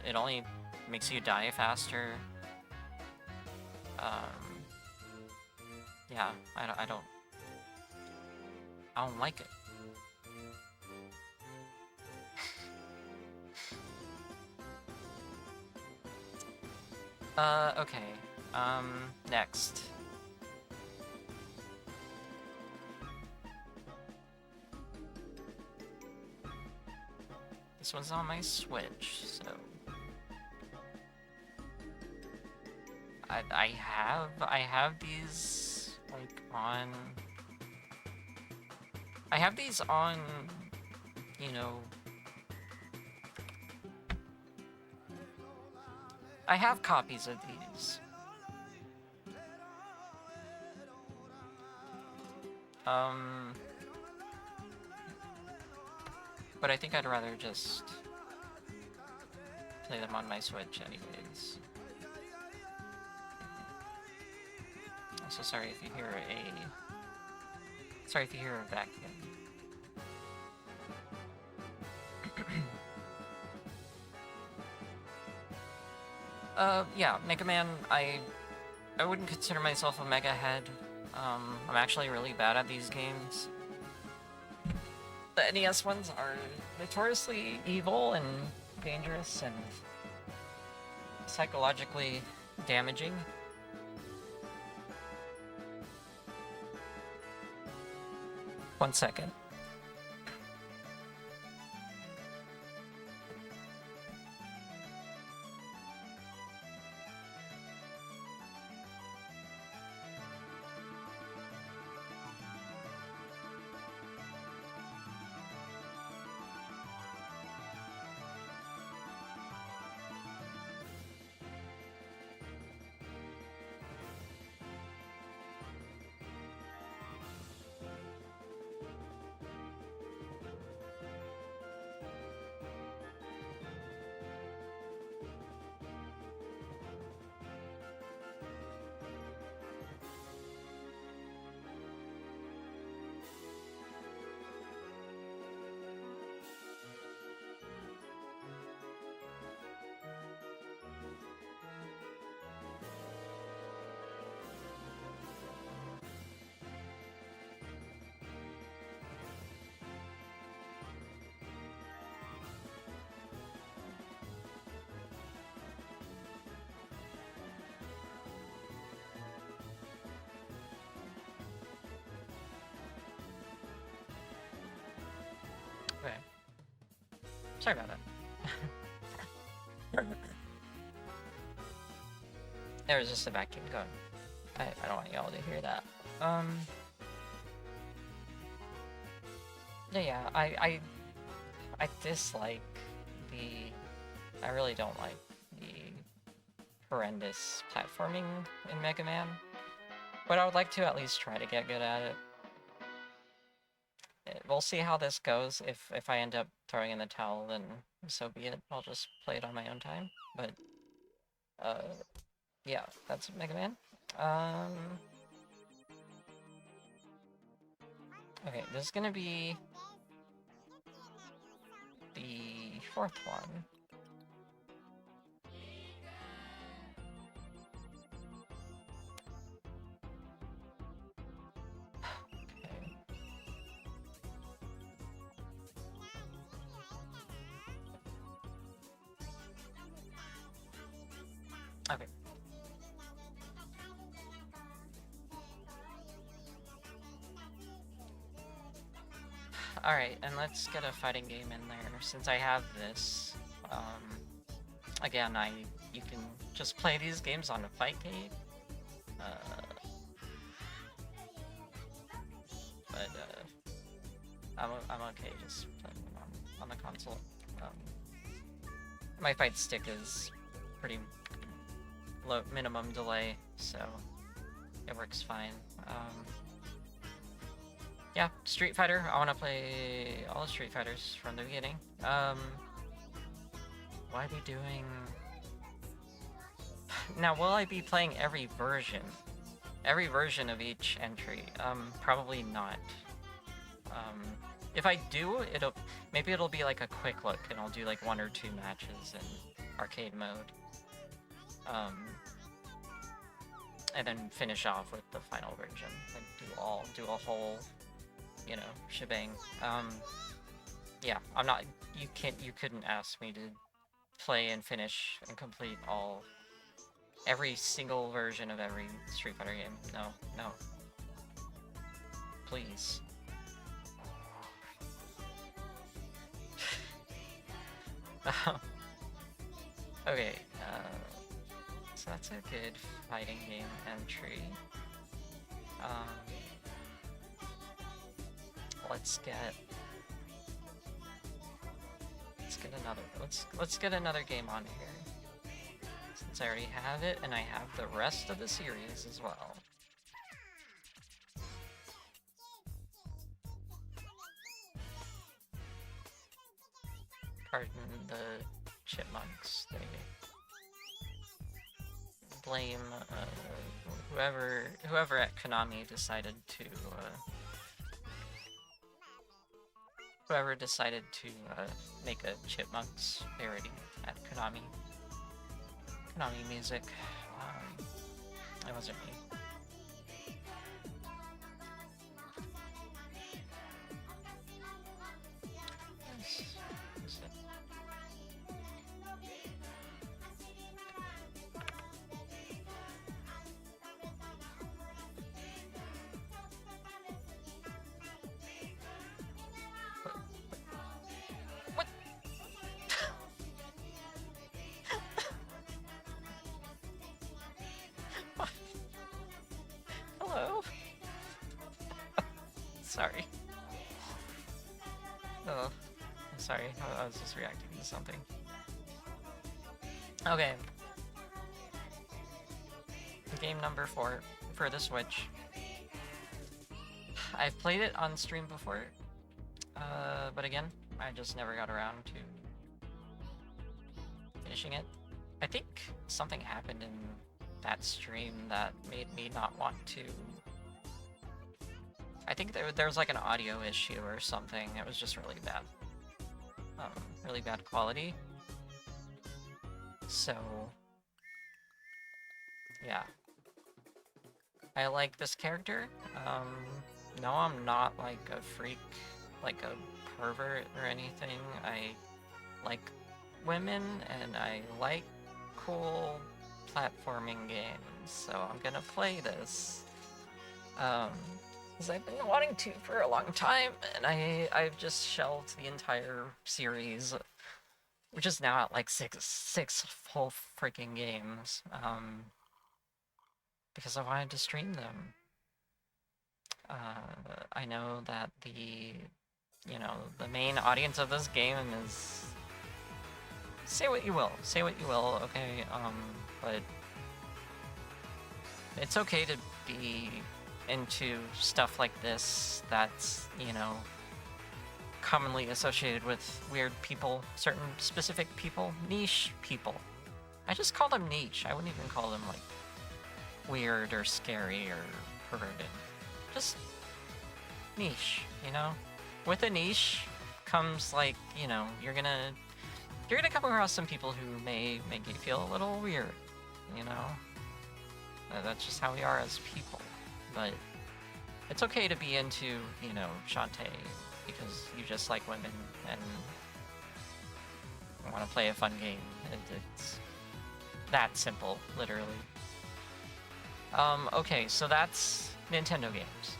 It only makes you die faster. Yeah, I don't like it. Okay. Next. This one's on my Switch, so... I have these, like, on... I have these on, you know... I have copies of these. But I think I'd rather just play them on my Switch anyways. Also, sorry if you hear a vacuum. Yeah, Mega Man, I wouldn't consider myself a Mega head. I'm actually really bad at these games. The NES ones are notoriously evil and dangerous and psychologically damaging. One second. Sorry about that. There was just a vacuum going. I don't want y'all to hear that. Yeah, I dislike the... I really don't like the horrendous platforming in Mega Man. But I would like to at least try to get good at it. We'll see how this goes. If I end up throwing in the towel, then so be it. I'll just play it on my own time. But, yeah, that's Mega Man. Okay, this is gonna be the fourth one. Okay. Alright, and let's get a fighting game in there. Since I have this, again, you can just play these games on a Fightcade. But I'm okay just playing them on the console. My fight stick is pretty low minimum delay, so it works fine. Yeah, Street Fighter. I want to play all the Street Fighters from the beginning. Will I be doing... Now, will I be playing every version? Every version of each entry? Probably not. If I do, maybe it'll be like a quick look, and I'll do like 1 or 2 matches in arcade mode. And then finish off with the final version. Like do a whole, you know, shebang. Yeah, I'm not. You couldn't ask me to play and finish and complete every single version of every Street Fighter game. No. Please. Okay, so that's a good fighting game entry. Let's get another game on here. Since I already have it, and I have the rest of the series as well. Pardon the chipmunks. They blame whoever at Konami decided to make a Chipmunks parody at Konami Music. It wasn't me. Hello? Sorry. Oh, I'm sorry. I was just reacting to something. Okay. Game number 4 for the Switch. I've played it on stream before, but again, I just never got around to finishing it. I think something happened in that stream that made me not want to... I think there was like an audio issue or something. It was just really bad. Really bad quality. So... yeah. I like this character. No, I'm not like a freak, like a pervert or anything. I like women and I like cool platforming games, so I'm gonna play this. Because I've been wanting to for a long time, and I've just shelved the entire series which is now at like six full freaking games, because I wanted to stream them. I know that the main audience of this game is, say what you will, okay, but it's okay to be into stuff like this that's, commonly associated with weird people, certain specific people, niche people. I just call them niche. I wouldn't even call them, like, weird or scary or perverted. Just niche, With a niche comes, like, you're gonna come across some people who may make you feel a little weird, That's just how we are as people. But it's okay to be into, Shantae, because you just like women and want to play a fun game. It's that simple, literally. Okay, so that's Nintendo games.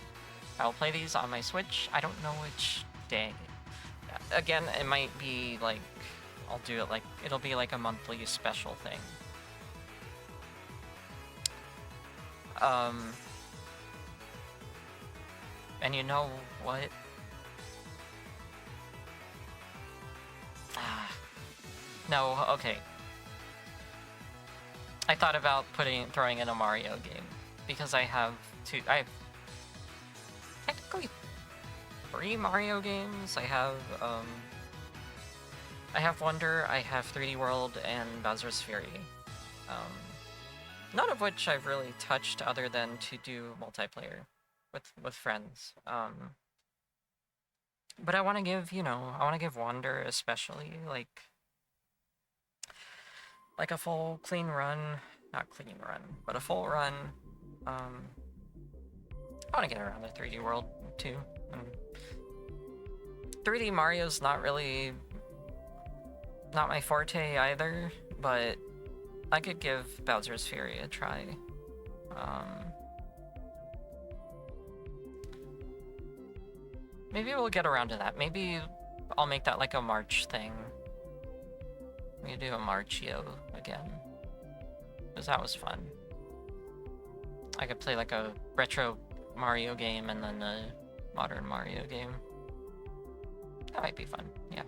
I'll play these on my Switch. I don't know which day. Again, it might be like, I'll do it like, it'll be like a monthly special thing. And you know what? No, okay. I thought about throwing in a Mario game, because I have technically 3 Mario games. I have Wonder, I have 3D World, and Bowser's Fury. None of which I've really touched other than to do multiplayer with friends. But I want to give, Wonder especially, like a full clean run, not clean run, but a full run. I want to get around the 3D World too. 3D Mario's not my forte either, but I could give Bowser's Fury a try. Maybe we'll get around to that. Maybe I'll make that like a March thing. We could do a Marchio again, because that was fun. I could play like a retro Mario game and then a modern Mario game. That might be fun, yeah.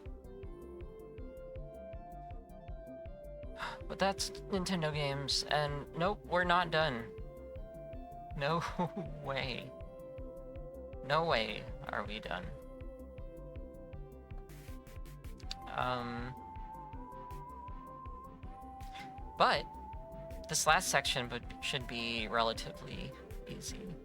But that's Nintendo games, and nope, we're not done. No way. No way are we done. But this last section should be relatively easy.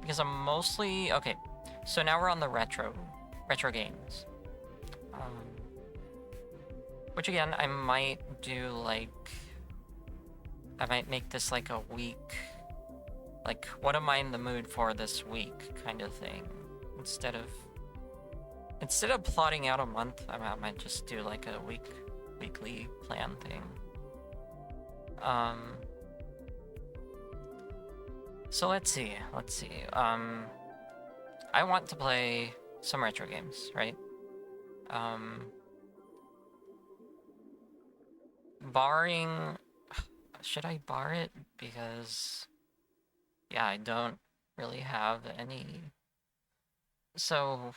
Because I'm mostly... Okay, so now we're on the retro games. Which again, I might do like... I might make this like a week... Like, what am I in the mood for this week kind of thing. Instead of plotting out a month, I might just do like a weekly plan thing. So let's see. I want to play some retro games, right? Barring... Should I bar it? Because... Yeah, I don't really have any... So...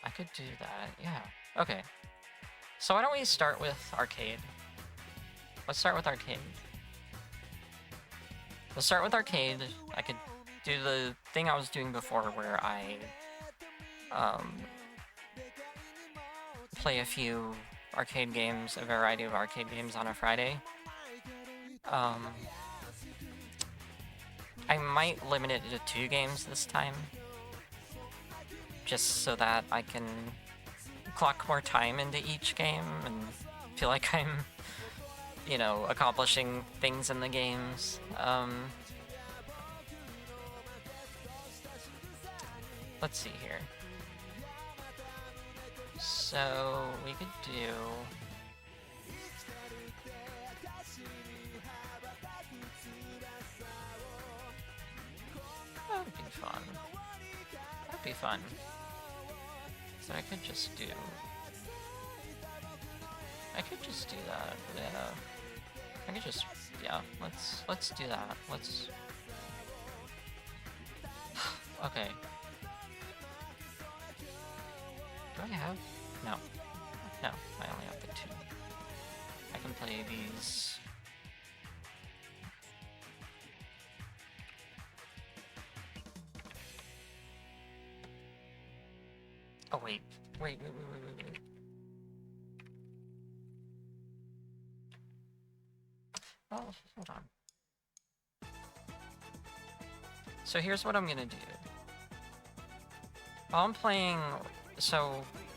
I could do that, yeah. Okay. So why don't we start with arcade? Let's start with arcade. Let's start with arcade. I could do the thing I was doing before where I play a few arcade games, a variety of arcade games on a Friday. I might limit it to 2 games this time, just so that I can clock more time into each game and feel like I'm, accomplishing things in the games. Let's see here. So we could do... fun. So I could just do... I could just do that, yeah. I could just... yeah, let's do that. Let's... okay. Do I have... no. No, I only have the 2. I can play these... oh, wait. Wait. Oh, hold on. So here's what I'm gonna do. While I'm playing...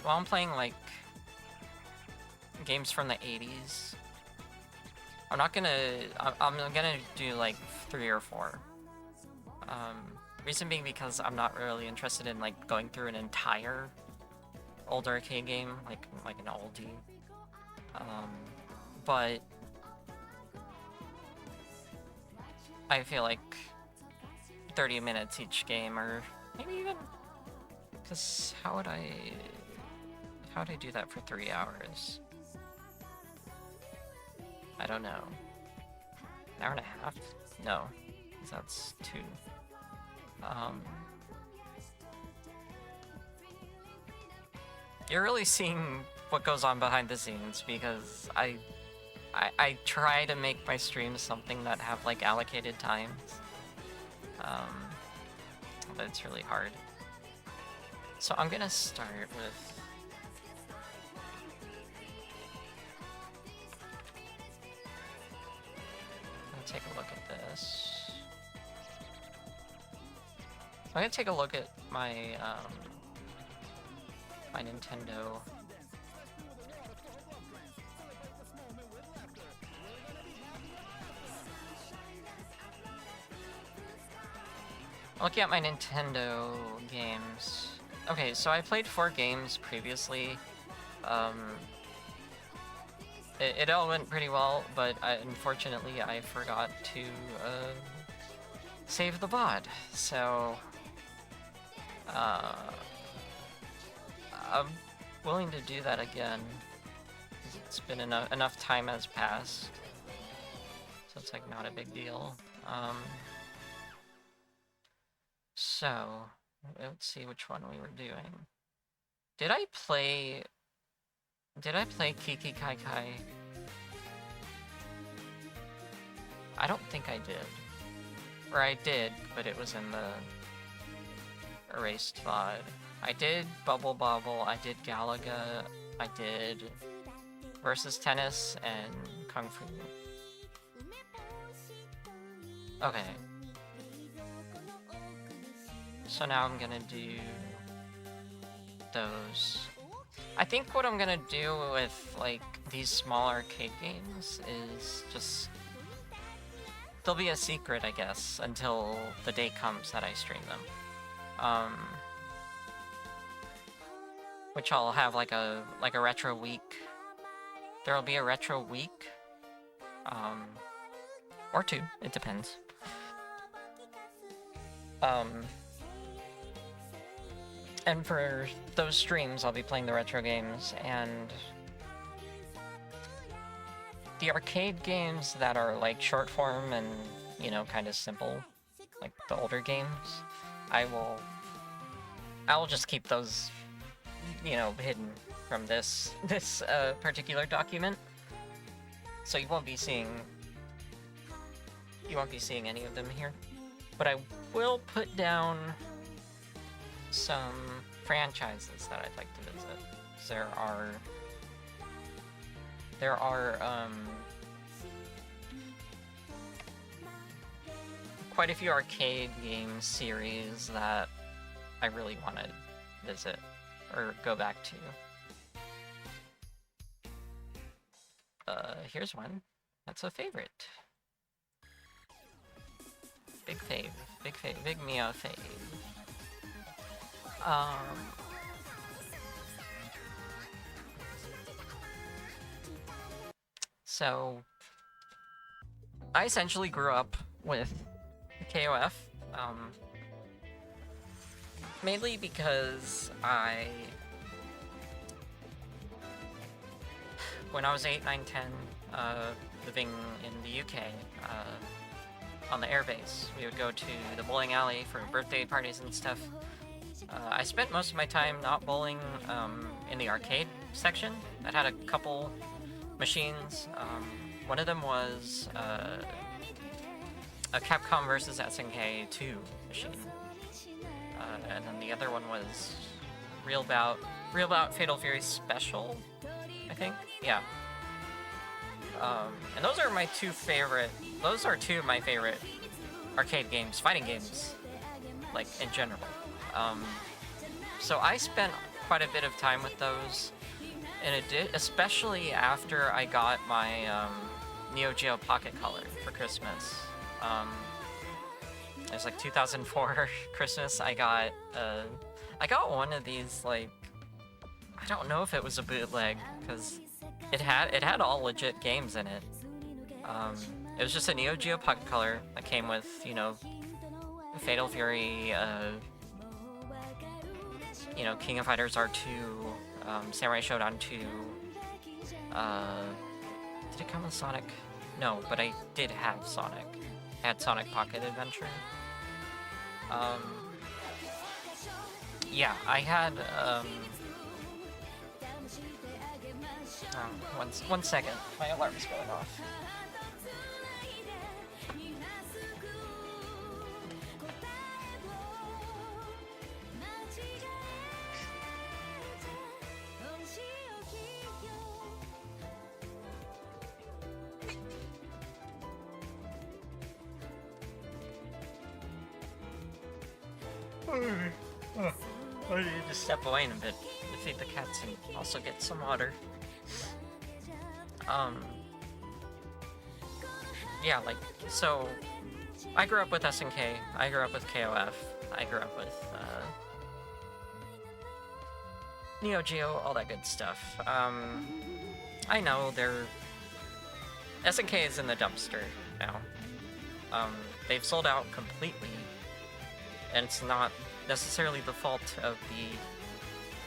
while I'm playing, like, games from the 80s, I'm not gonna... I'm gonna do, like, 3 or 4. Reason being because I'm not really interested in, like, going through an entire old arcade game, like an oldie. But I feel like 30 minutes each game, or maybe even... because how would I do that for 3 hours? I don't know. An hour and a half? No, 'cause that's 2. You're really seeing what goes on behind the scenes, because I try to make my streams something that have, like, allocated times. But it's really hard. So I'm gonna start with... let's take a look at this. I'm gonna take a look at my, my Nintendo. Looking at my Nintendo games. Okay, so I played 4 games previously. It all went pretty well, but unfortunately I forgot to save the VOD. So I'm willing to do that again. It's been enough time has passed, so it's like not a big deal. So let's see which one we were doing. Did I play Kiki Kai Kai? I don't think I did. Or I did, but it was in the erased VOD. I did Bubble Bobble, I did Galaga, I did Versus Tennis, and Kung Fu. Okay. So now I'm gonna do those. I think what I'm gonna do with, like, these small arcade games is just... they'll be a secret, I guess, until the day comes that I stream them. Which I'll have like a retro week. There'll be a retro week. Or 2, it depends. And for those streams, I'll be playing the retro games, and the arcade games that are like short form and, you know, kind of simple, like the older games, I will just keep those, you know, hidden from this particular document. So you won't be seeing any of them here. But I will put down some franchises that I'd like to visit. There are quite a few arcade game series that I really want to visit or go back to. Here's one that's a favorite. Big fave, big Miya fave. So I essentially grew up with KOF. Mainly because when I was 8, 9, 10, living in the UK, on the airbase, we would go to the bowling alley for birthday parties and stuff. I spent most of my time not bowling in the arcade section. That had a couple machines. One of them was a Capcom vs SNK 2 machine, and then the other one was Real Bout Fatal Fury Special, I think. Yeah. And those are my two favorite. Those are two of my favorite arcade games, fighting games, like in general. So I spent quite a bit of time with those, and it did, especially after I got my Neo Geo Pocket Color for Christmas. It was like 2004 Christmas. I got one of these, like, I don't know if it was a bootleg because it had all legit games in it. It was just a Neo Geo Pocket Color that came with, you know, Fatal Fury, you know, King of Fighters R2, Samurai Shodown 2. Did it come with Sonic? No, but I did have Sonic. I had Sonic Pocket Adventure. Yeah, I had, one second. My alarm's going off. I need to step away in a bit to feed the cats and also get some water. Yeah, like, so I grew up with SNK, I grew up with KOF, I grew up with Neo Geo, all that good stuff. I know SNK is in the dumpster now. They've sold out completely, and it's not necessarily the fault of the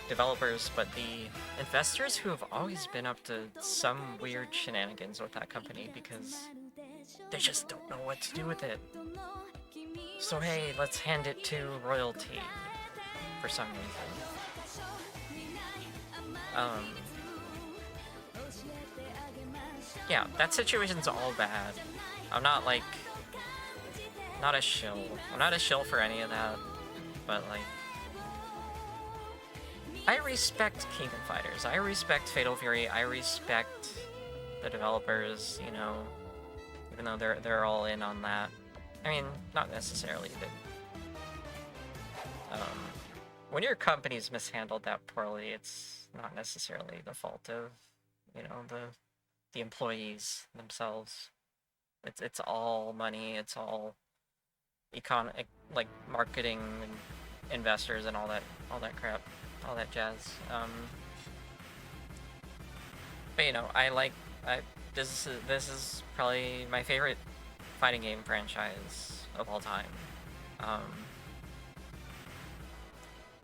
developers, but the investors who have always been up to some weird shenanigans with that company because they just don't know what to do with it. So hey, let's hand it to royalty for some reason. Yeah, that situation's all bad. I'm not like, not a shill. I'm not a shill for any of that, but like, I respect King of Fighters. I respect Fatal Fury. I respect the developers, you know, even though they're all in on that. I mean, not necessarily, but when your company's mishandled that poorly, it's not necessarily the fault of, you know, the employees themselves. It's all money. It's all like marketing and investors and all that crap, all that jazz. But you know, this is probably my favorite fighting game franchise of all time.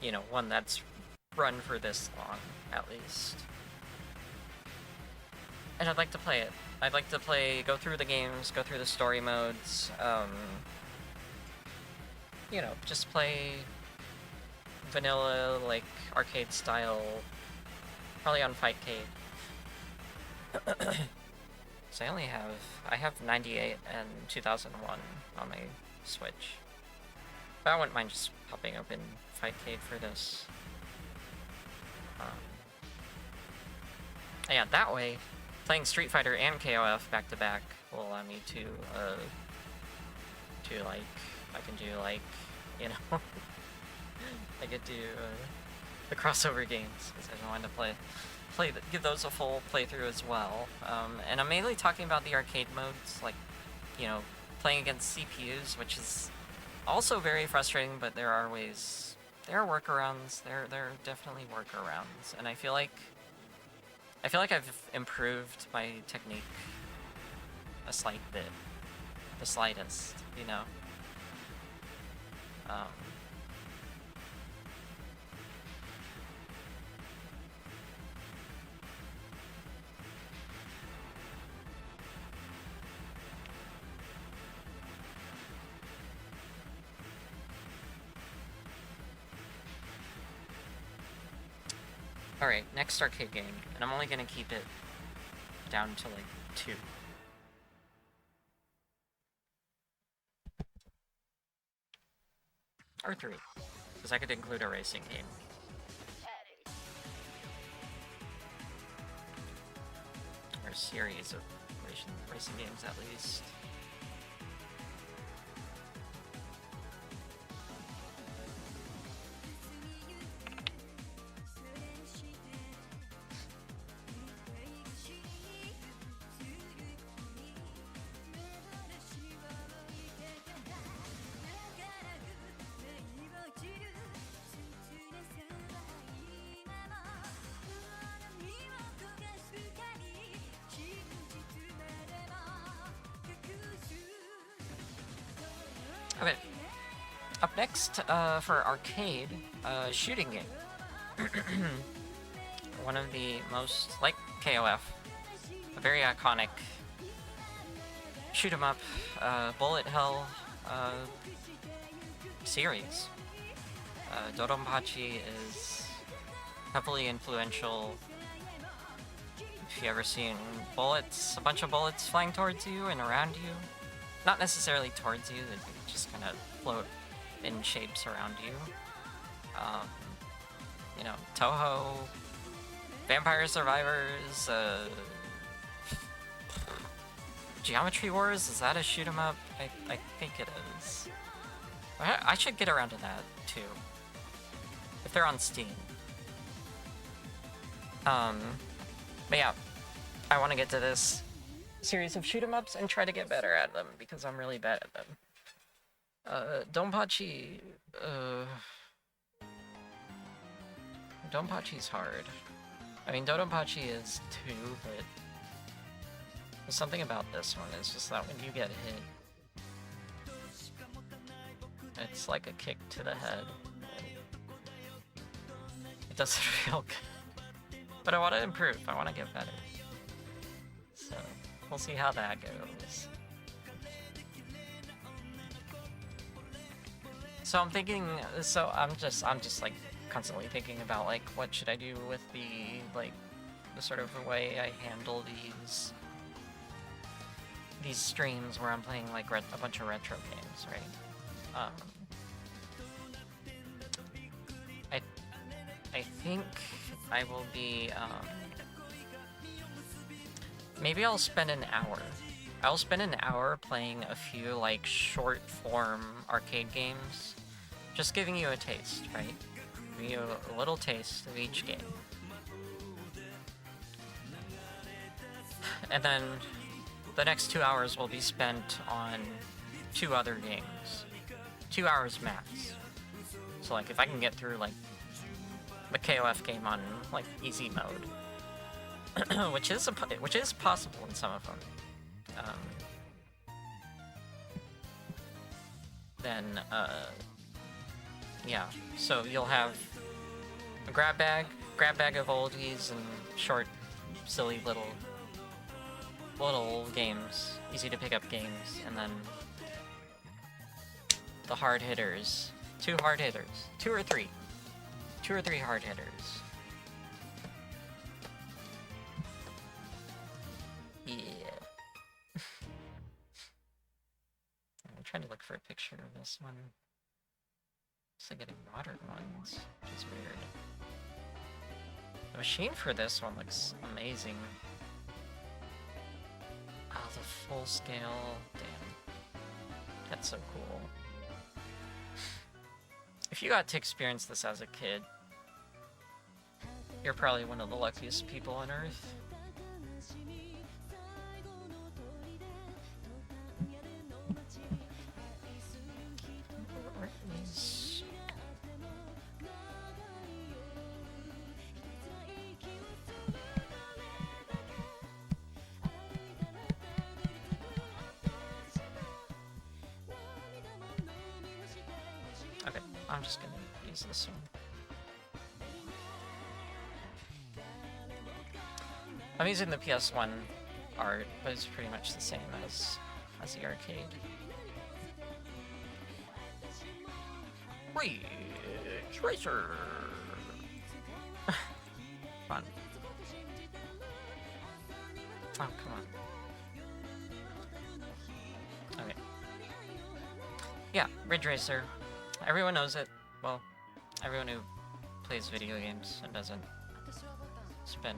You know, one that's run for this long, at least. And I'd like to play it. I'd like to go through the games, go through the story modes, you know, just play vanilla, like, arcade style, probably on Fightcade. So I have 98 and 2001 on my Switch. But I wouldn't mind just popping open Fightcade for this. Yeah, that way, playing Street Fighter and KOF back to back will allow me to like, I can do, like, you know, I could do the crossover games because I wanted to give those a full playthrough as well. And I'm mainly talking about the arcade modes, like, you know, playing against CPUs, which is also very frustrating, but there are workarounds. There are definitely workarounds, and I feel like I've improved my technique a slight bit, the slightest, you know. Alright, next arcade game, and I'm only gonna keep it down to like 2. Or 3, because I could include a racing game. Or a series of racing games at least. Okay. Up next, for arcade, shooting game. One of the most, like KOF, a very iconic shoot 'em up, bullet hell, series. Dodonpachi is heavily influential. If you ever seen bullets, a bunch of bullets flying towards you and around you, not necessarily towards you, they just kind of float in shapes around you. You know, Toho, Vampire Survivors, Geometry Wars, is that a shoot 'em up? I think it is. I should get around to that too, if they're on Steam. But yeah, I want to get to this series of shoot 'em ups and try to get better at them because I'm really bad at them. Donpachi's hard. I mean, Dodonpachi is too, but there's something about this one. It's just that when you get hit, it's like a kick to the head. It doesn't feel good. But I want to improve. I want to get better. So we'll see how that goes. So I'm thinking. So I'm just like constantly thinking about like what should I do with the sort of way I handle these streams where I'm playing like a bunch of retro games, right? I think I will be maybe I'll spend an hour. I'll spend an hour playing a few like short form arcade games, just giving you a taste, right? Giving you a little taste of each game. And then the next 2 hours will be spent on 2 other games. 2 hours max. So like if I can get through like the KOF game on like easy mode, which is possible in some of them, then yeah. So you'll have a grab bag of oldies and short, silly little games, easy to pick up games, and then the hard hitters. 2 hard hitters. 2 or 3 hard hitters. Yeah. I'm trying to look for a picture of this one. It's like getting modern ones, which is weird. The machine for this one looks amazing. Oh, the full scale. Damn. That's so cool. If you got to experience this as a kid, you're probably one of the luckiest people on Earth. Okay, I'm just gonna use this one. I'm using the PS1 art, but it's pretty much the same as the arcade. Ridge Racer! Oh, come on. Okay. Yeah, Ridge Racer. Everyone knows it. Well, everyone who plays video games and doesn't spend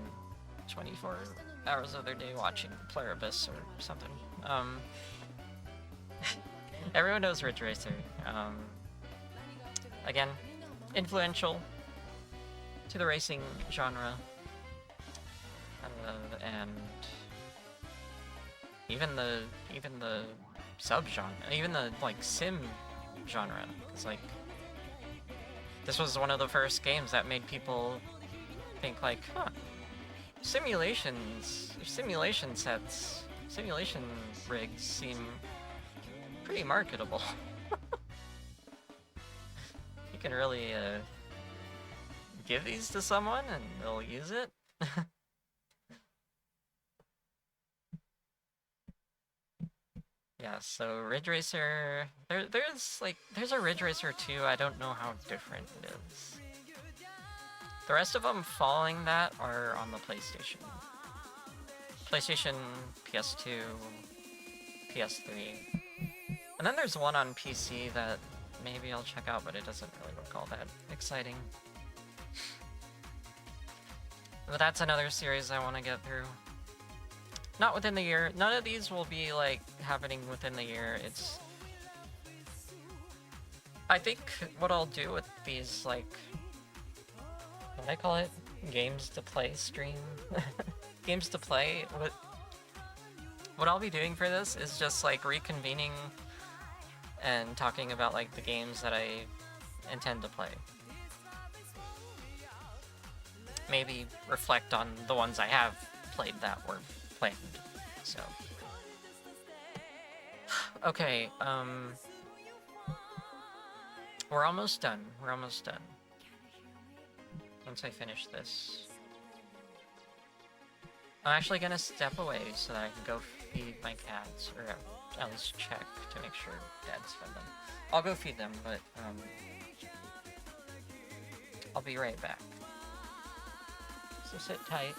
24 hours of their day watching Pluribus or something. Everyone knows Ridge Racer. Again, influential to the racing genre. And even the sub-genre, even the, like, sim genre. It's like, this was one of the first games that made people think, like, huh, simulation sets, simulation rigs seem pretty marketable. You can really, give these to someone and they'll use it. Yeah, so Ridge Racer, there's a Ridge Racer 2, I don't know how different it is. The rest of them following that are on the PlayStation. PlayStation, PS2, PS3. And then there's one on PC that maybe I'll check out, but it doesn't really look all that exciting. But that's another series I want to get through. Not within the year. None of these will be, like, happening within the year. It's... I think what I'll do with these, like... What do I call it? Games to play stream? Games to play? What I'll be doing for this is just, like, reconvening and talking about, like, the games that I intend to play. Maybe reflect on the ones I have played that were planned, so. Okay, we're almost done. Once I finish this. I'm actually gonna step away so that I can go feed my cats, or at least check to make sure Dad's fed them. I'll go feed them, but, I'll be right back. So sit tight.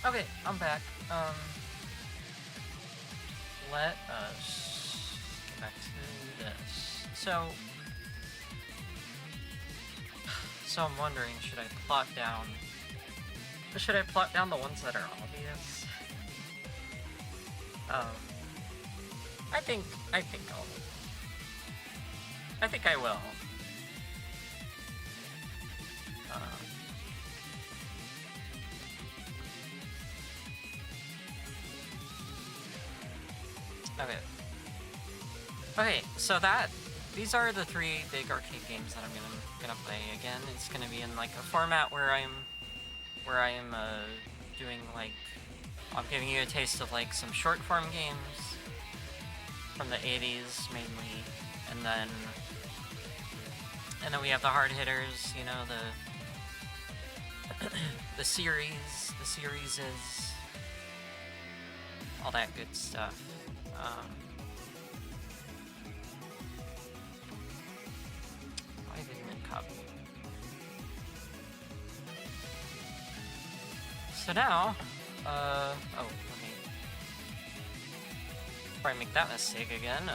Okay, I'm back. Let us get back to this. So I'm wondering, should I plot down the ones that are obvious? I think I will. Okay. Okay, so these are the 3 big arcade games that I'm gonna play again. It's gonna be in like a format where I am doing like, I'm giving you a taste of like some short form games from the 80s mainly, and then we have the hard hitters, you know, the series is all that good stuff. Why didn't it copy? So now, oh, let me, before I make that mistake again,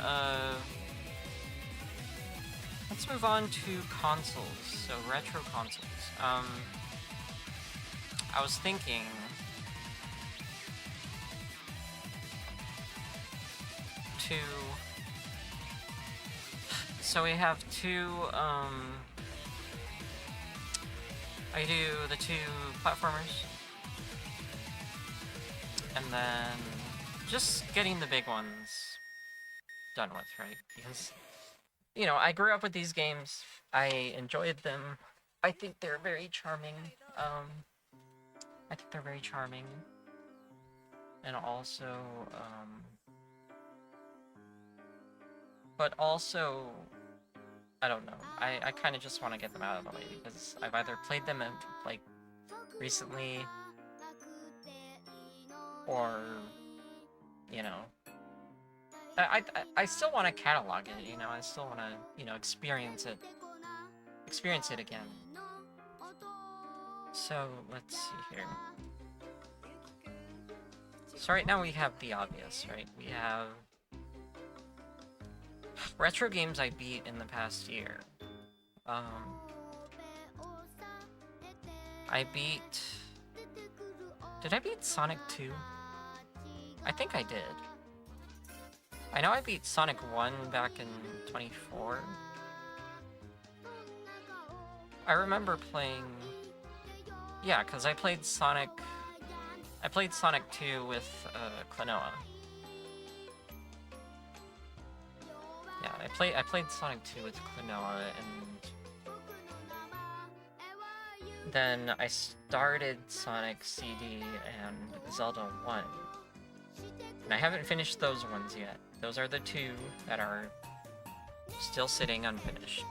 let's move on to consoles, so retro consoles. I was thinking so we have 2, I do the 2 platformers, and then just getting the big ones done with, right? Because, you know, I grew up with these games, I enjoyed them, I think they're very charming, and also, but also, I don't know, I kind of just want to get them out of the way, because I've either played them, like, recently, or, you know, I still want to catalog it, you know, I still want to, you know, experience it again. So, let's see here. So right now we have the obvious, right? We have retro games I beat in the past year. Did I beat Sonic 2? I think I did. I know I beat Sonic 1 back in 24. I remember playing... Yeah, because I played Sonic 2 with Klonoa. Yeah, I played Sonic 2 with Klonoa, and then I started Sonic CD and Zelda 1. And I haven't finished those ones yet. Those are the 2 that are still sitting unfinished.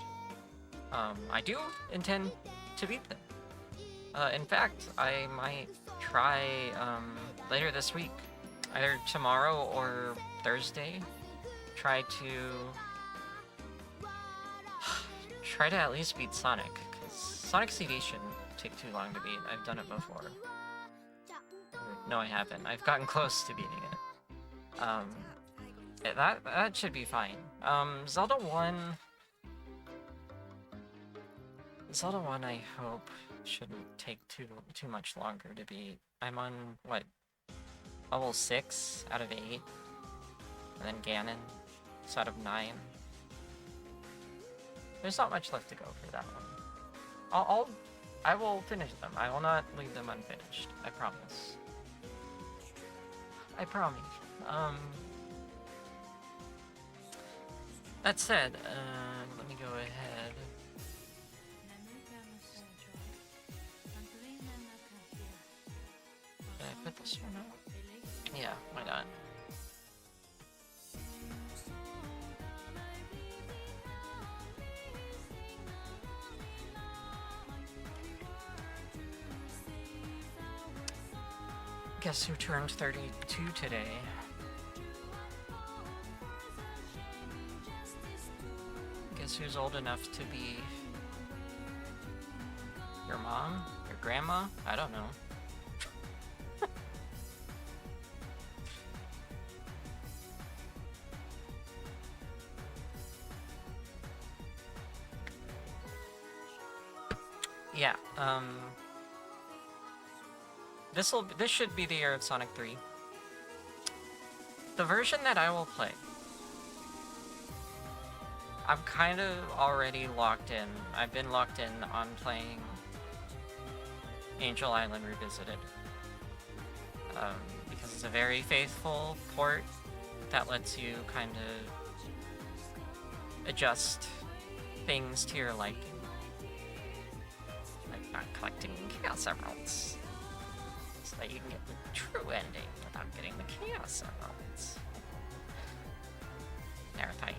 I do intend to beat them. In fact, I might try later this week, either tomorrow or Thursday, try to at least beat Sonic, because Sonic CD shouldn't take too long to beat. I've done it before. No, I haven't. I've gotten close to beating it. That should be fine. Zelda 1, I hope, shouldn't take too much longer to beat. I'm on, what, level 6 out of 8? And then Ganon, so out of 9. There's not much left to go for that one. I will finish them. I will not leave them unfinished. I promise. I promise. That said, let me go ahead. Did I put this one out? Yeah, why not? Guess who turned 32 today? Guess who's old enough to be your mom? Your grandma? I don't know. Yeah, this should be the year of Sonic 3. The version that I will play, I'm kind of already locked in. I've been locked in on playing Angel Island Revisited. Because it's a very faithful port that lets you kind of adjust things to your liking. Like not collecting Chaos Emeralds. So that you can get the true ending without getting the Chaos Emeralds. Never thought you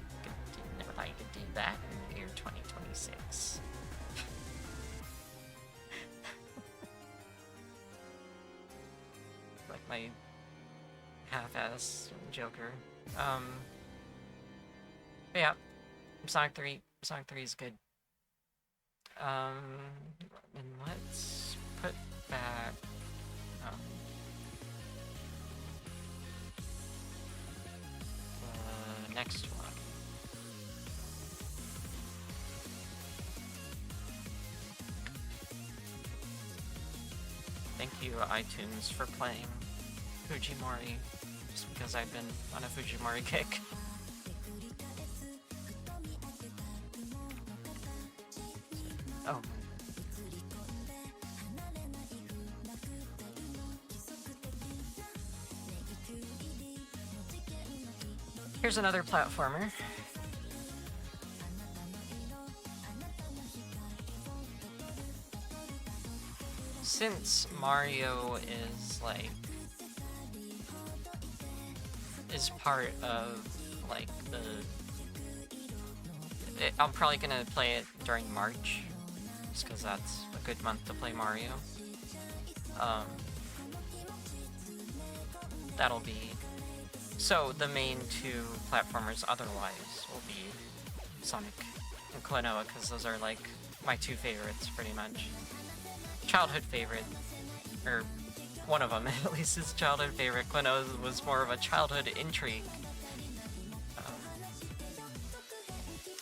could do that in the year 2026. Like my half-ass Joker. But yeah, Sonic 3 is good. And let's put back the next one. Thank you, iTunes, for playing Fujimori, just because I've been on a Fujimori kick. Oh. Here's another platformer. Since Mario is like part of like I'm probably gonna play it during March, just because that's a good month to play Mario. That'll be so the main two platformers otherwise will be Sonic and Klonoa, because those are like my two favorites pretty much. Childhood favorite, or one of them at least is childhood favorite. Klonoa was more of a childhood intrigue.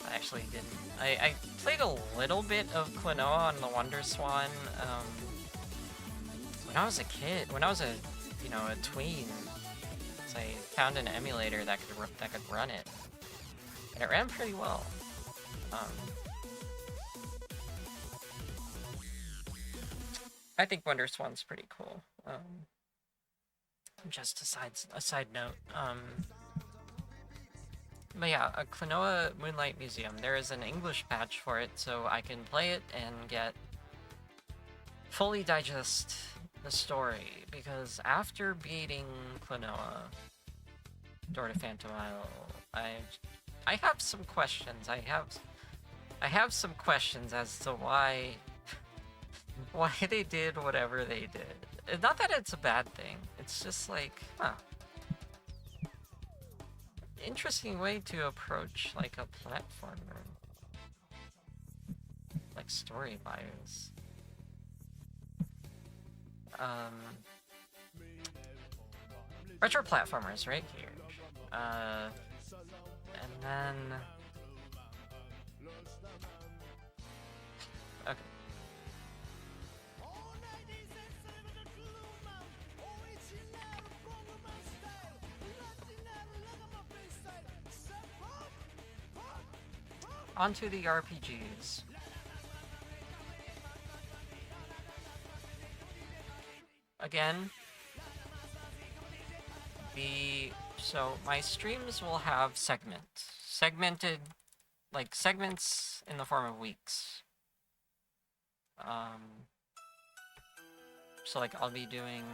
I actually didn't. I played a little bit of Klonoa on the Wonder Swan when I was a kid. When I was a tween, so I found an emulator that could run it, and it ran pretty well. I think Wonder Swan's pretty cool. Just a side note. But yeah, a Klonoa Moonlight Museum. There is an English patch for it, so I can play it and fully digest the story. Because after beating Klonoa, Door to Phantom Isle, I have some questions. I have some questions as to why they did whatever they did. Not that it's a bad thing. It's just like, interesting way to approach like a platformer, like story-wise. Retro platformers right here. And then okay. Onto the RPGs. Again, so my streams will have segmented, like segments in the form of weeks. So like I'll be doing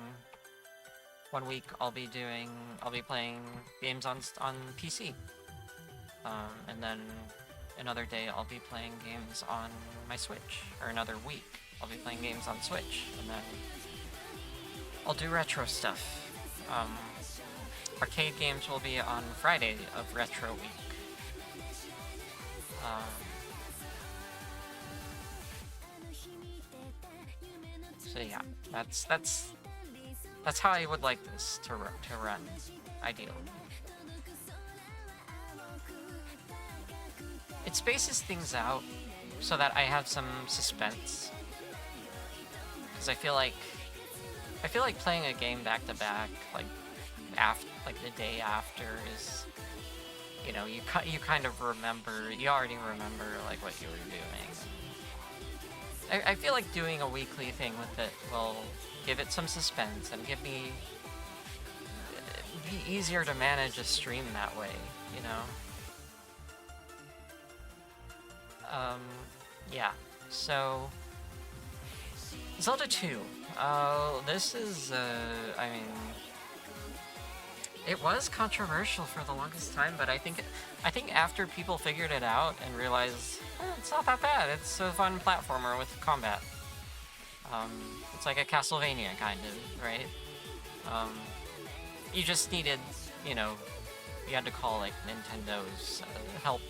1 week. I'll be playing games on PC. And then another day I'll be playing games on my Switch, or another week I'll be playing games on Switch, and then I'll do retro stuff. Arcade games will be on Friday of Retro Week. So yeah, that's how I would like this to run, ideally. It spaces things out so that I have some suspense because I feel like playing a game back to back, like the day after is, you know, you kind of remember, you already remember like what you were doing. I feel like doing a weekly thing with it will give it some suspense and give me be easier to manage a stream that way, you know. Yeah. So Zelda 2. This is I mean, it was controversial for the longest time, but I think after people figured it out and realized it's not that bad. It's a fun platformer with combat. It's like a Castlevania kind of, right? You just needed, you know, you had to call like Nintendo's help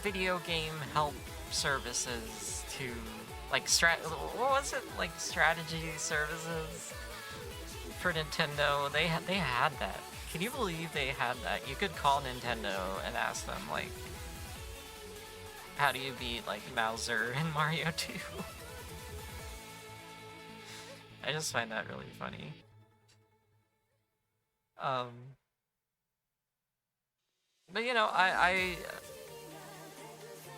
video game help services to like what was it, like strategy services for Nintendo. They had that. Can you believe they had that? You could call Nintendo and ask them like, how do you beat like Bowser in Mario 2? I just find that really funny. But you know,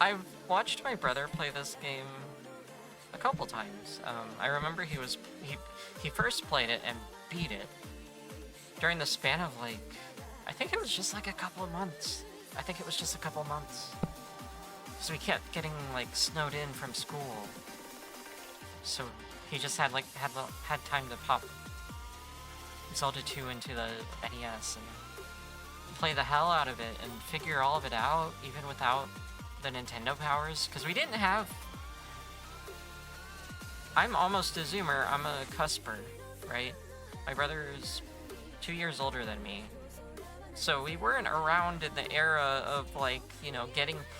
I've watched my brother play this game a couple times. I remember he first played it and beat it during the span of like, I think it was just like a couple of months. So he kept getting like snowed in from school. So he just had time to pop Zelda 2 into the NES and play the hell out of it and figure all of it out, even without the Nintendo powers. Because we didn't have... I'm almost a Zoomer, I'm a cusper, right? My brother is 2 years older than me. So we weren't around in the era of, like, you know,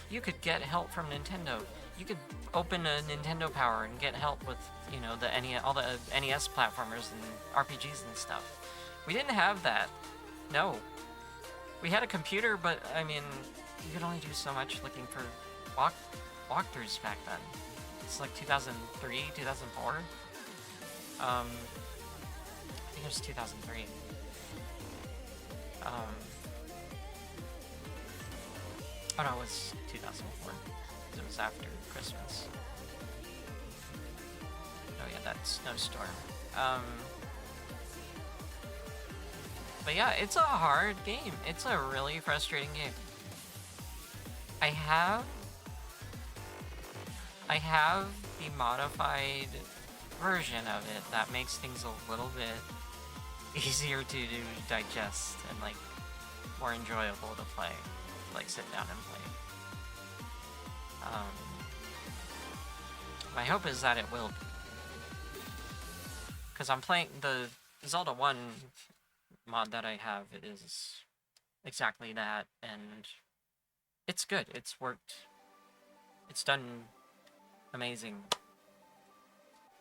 you could get help from Nintendo. You could open a Nintendo Power and get help with, you know, all the NES platformers and RPGs and stuff. We didn't have that. No. We had a computer, but, I mean, you could only do so much looking for walkthroughs back then. It's like 2003, 2004? I think it was 2003. Oh no, it was 2004. It was after Christmas. Oh yeah, that snowstorm. But yeah, it's a hard game. It's a really frustrating game. I have the modified version of it that makes things a little bit easier to digest and like more enjoyable to play, like sit down and play. My hope is that it will be, because I'm playing the Zelda 1 mod that I have. It is exactly that, and it's good. It's worked. It's done amazing.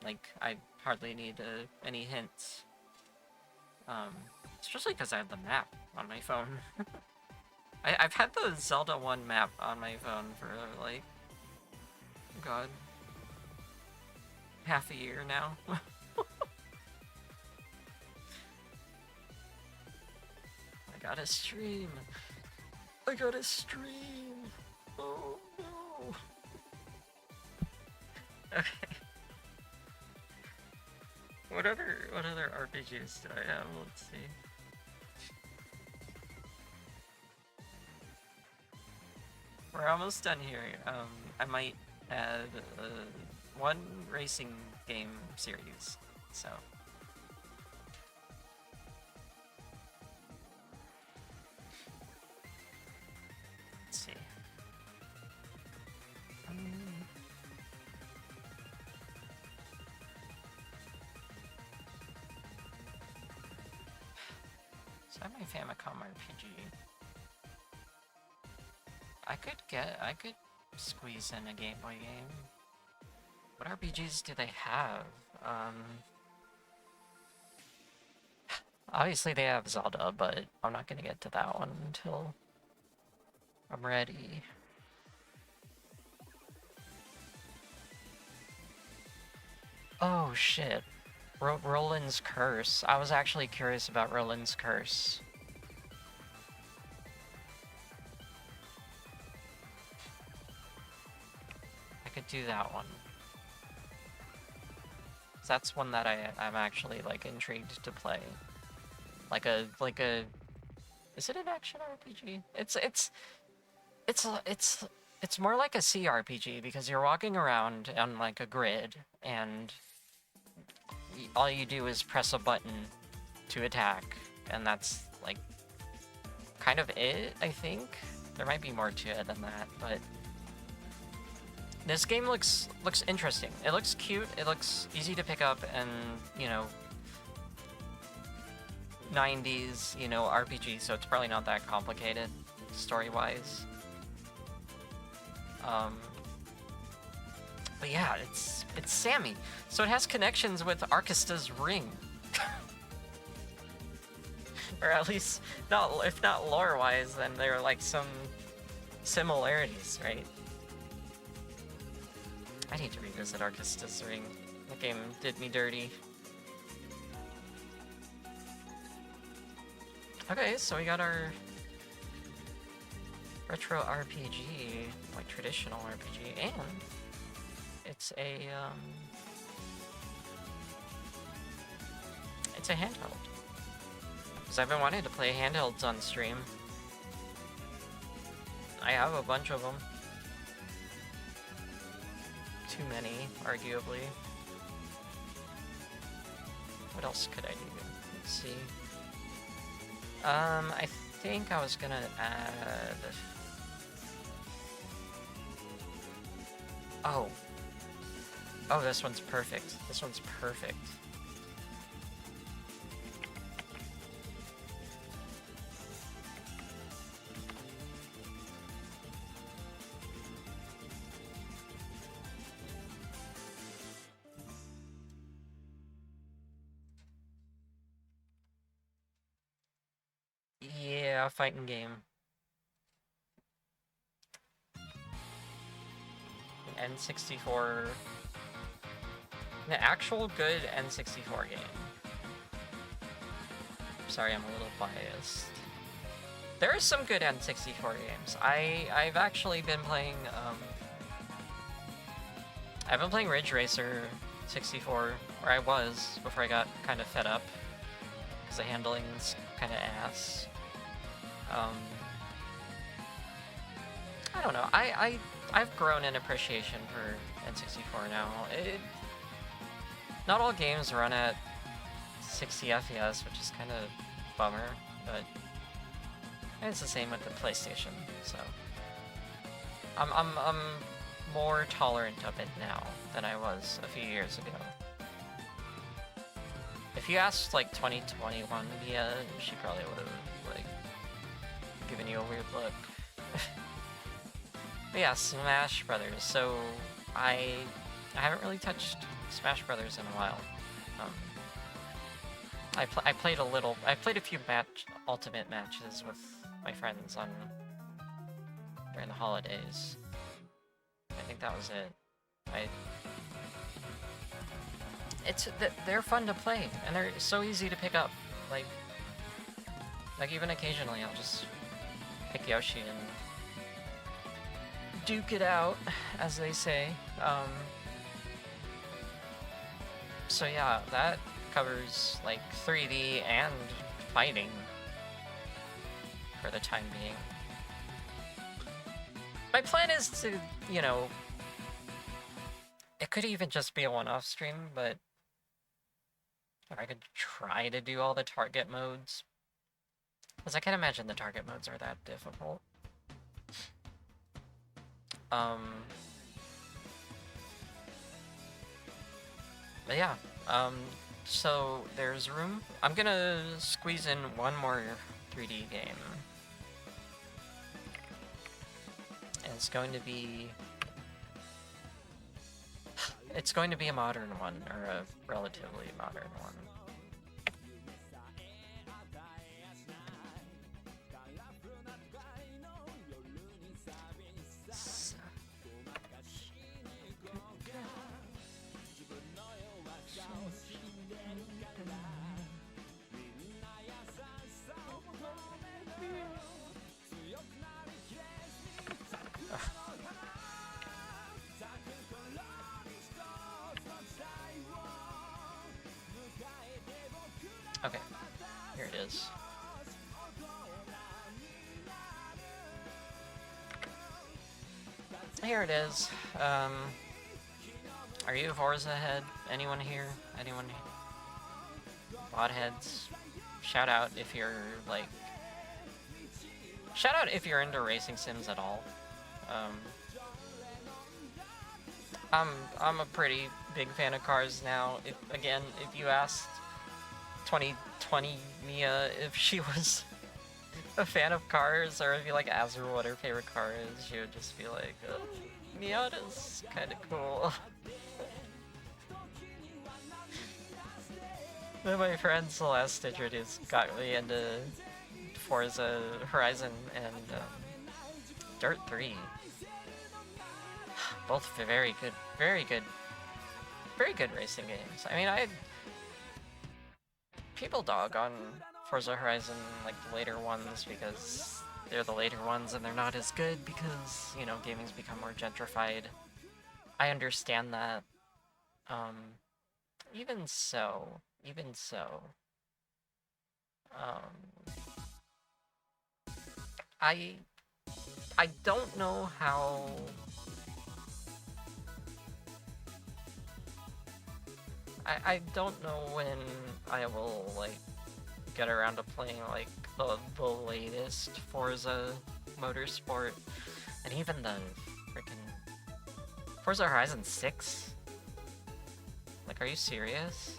Like, I hardly need any hints. Especially because I have the map on my phone. I've had the Zelda 1 map on my phone for, like, God, half a year now. I gotta stream. Oh, no. Okay. What other RPGs do I have? Let's see. We're almost done here. I might add one racing game series, so. Let's see. So I have my Famicom RPG. I could squeeze in a Game Boy game. What RPGs do they have? Obviously they have Zelda, but I'm not gonna get to that one until I'm ready. Oh shit. Roland's Curse. I was actually curious about Roland's Curse. I could do that one. That's one that I'm actually like intrigued to play. Like a is it an action RPG? It's more like a CRPG because you're walking around on like a grid and all you do is press a button to attack, and that's like kind of it, I think. There might be more to it than that, but this game looks interesting. It looks cute, it looks easy to pick up, and, you know, 90s, you know, RPG, so it's probably not that complicated story-wise. But yeah, it's Sammy, so it has connections with Arkista's ring. Or at least, if not lore-wise, then there are like some similarities, right? I need to revisit Arkista's ring. That game did me dirty. Okay, so we got our retro RPG, like traditional RPG, and it's a handheld. Because I've been wanting to play handhelds on stream. I have a bunch of them. Too many, arguably. What else could I do? Let's see. I think I was gonna add... Oh, this one's perfect. This one's perfect. Yeah, fighting game. An N64... An actual good N64 game. Sorry, I'm a little biased. There are some good N64 games. I've actually been playing, I've been playing Ridge Racer 64, or I was, before I got kind of fed up, because the handling's kind of ass. I don't know, I've grown in appreciation for N64 now. Not all games run at 60 FPS, which is kind of a bummer, but it's the same with the PlayStation, so I'm more tolerant of it now than I was a few years ago. If you asked like 2021 Miya, she probably would have like given you a weird look. But yeah, Smash Brothers. So I haven't really touched Smash Brothers in a while. I played a little. I played a few ultimate matches with my friends during the holidays. I think that was it. They're fun to play, and they're so easy to pick up. Like even occasionally, I'll just pick Yoshi and duke it out, as they say. So yeah, that covers like 3D and fighting for the time being. My plan is to, you know, it could even just be a one-off stream, but if I could try to do all the target modes, because I can't imagine the target modes are that difficult. But yeah, so there's room. I'm gonna squeeze in one more 3D game. And it's going to be a modern one, or a relatively modern one. Here it is. Here it is. Are you Forza head? Anyone here? Anyone? Bot heads? Shout out if you're like. Shout out if you're into racing sims at all. I'm a pretty big fan of cars now. If you asked 2020 Miya if she was a fan of cars, or if you like asked her what her favorite car is, she would just be like, oh, Miata's kind of cool. Then my friend Celeste introduced got me into Forza Horizon and Dirt 3. Both very good, very good, very good racing games. I mean, people dog on Forza Horizon, like the later ones, because they're the later ones and they're not as good because, you know, gaming's become more gentrified. I understand that. Even so, I don't know how. I don't know when I will like get around to playing like the latest Forza Motorsport, and even the freaking Forza Horizon 6. Like, are you serious?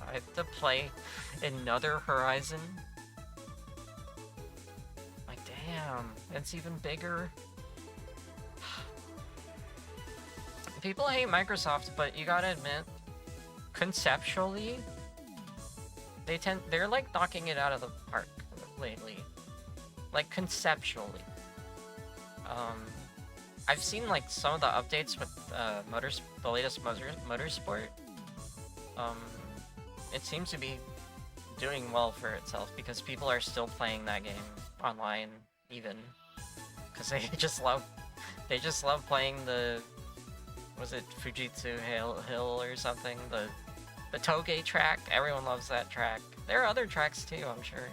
I have to play another Horizon? Like, damn, it's even bigger. People hate Microsoft, but you gotta admit, conceptually, they're like knocking it out of the park lately. Like, conceptually. I've seen like some of the updates with the latest Motorsport. It seems to be doing well for itself because people are still playing that game online, even because they just love playing the, was it Fujitsu Hill or something, the Toge track. Everyone loves that track. There are other tracks too, I'm sure,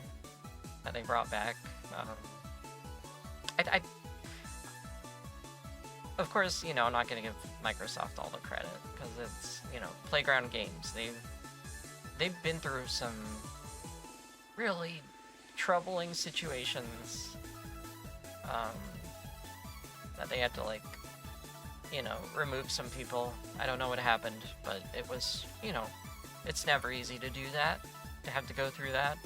that they brought back. Of course, you know, I'm not gonna give Microsoft all the credit because it's, you know, Playground Games. They've been through some really troubling situations that they had to, like, you know, remove some people. I don't know what happened, but it was, you know, it's never easy to do that, to have to go through that.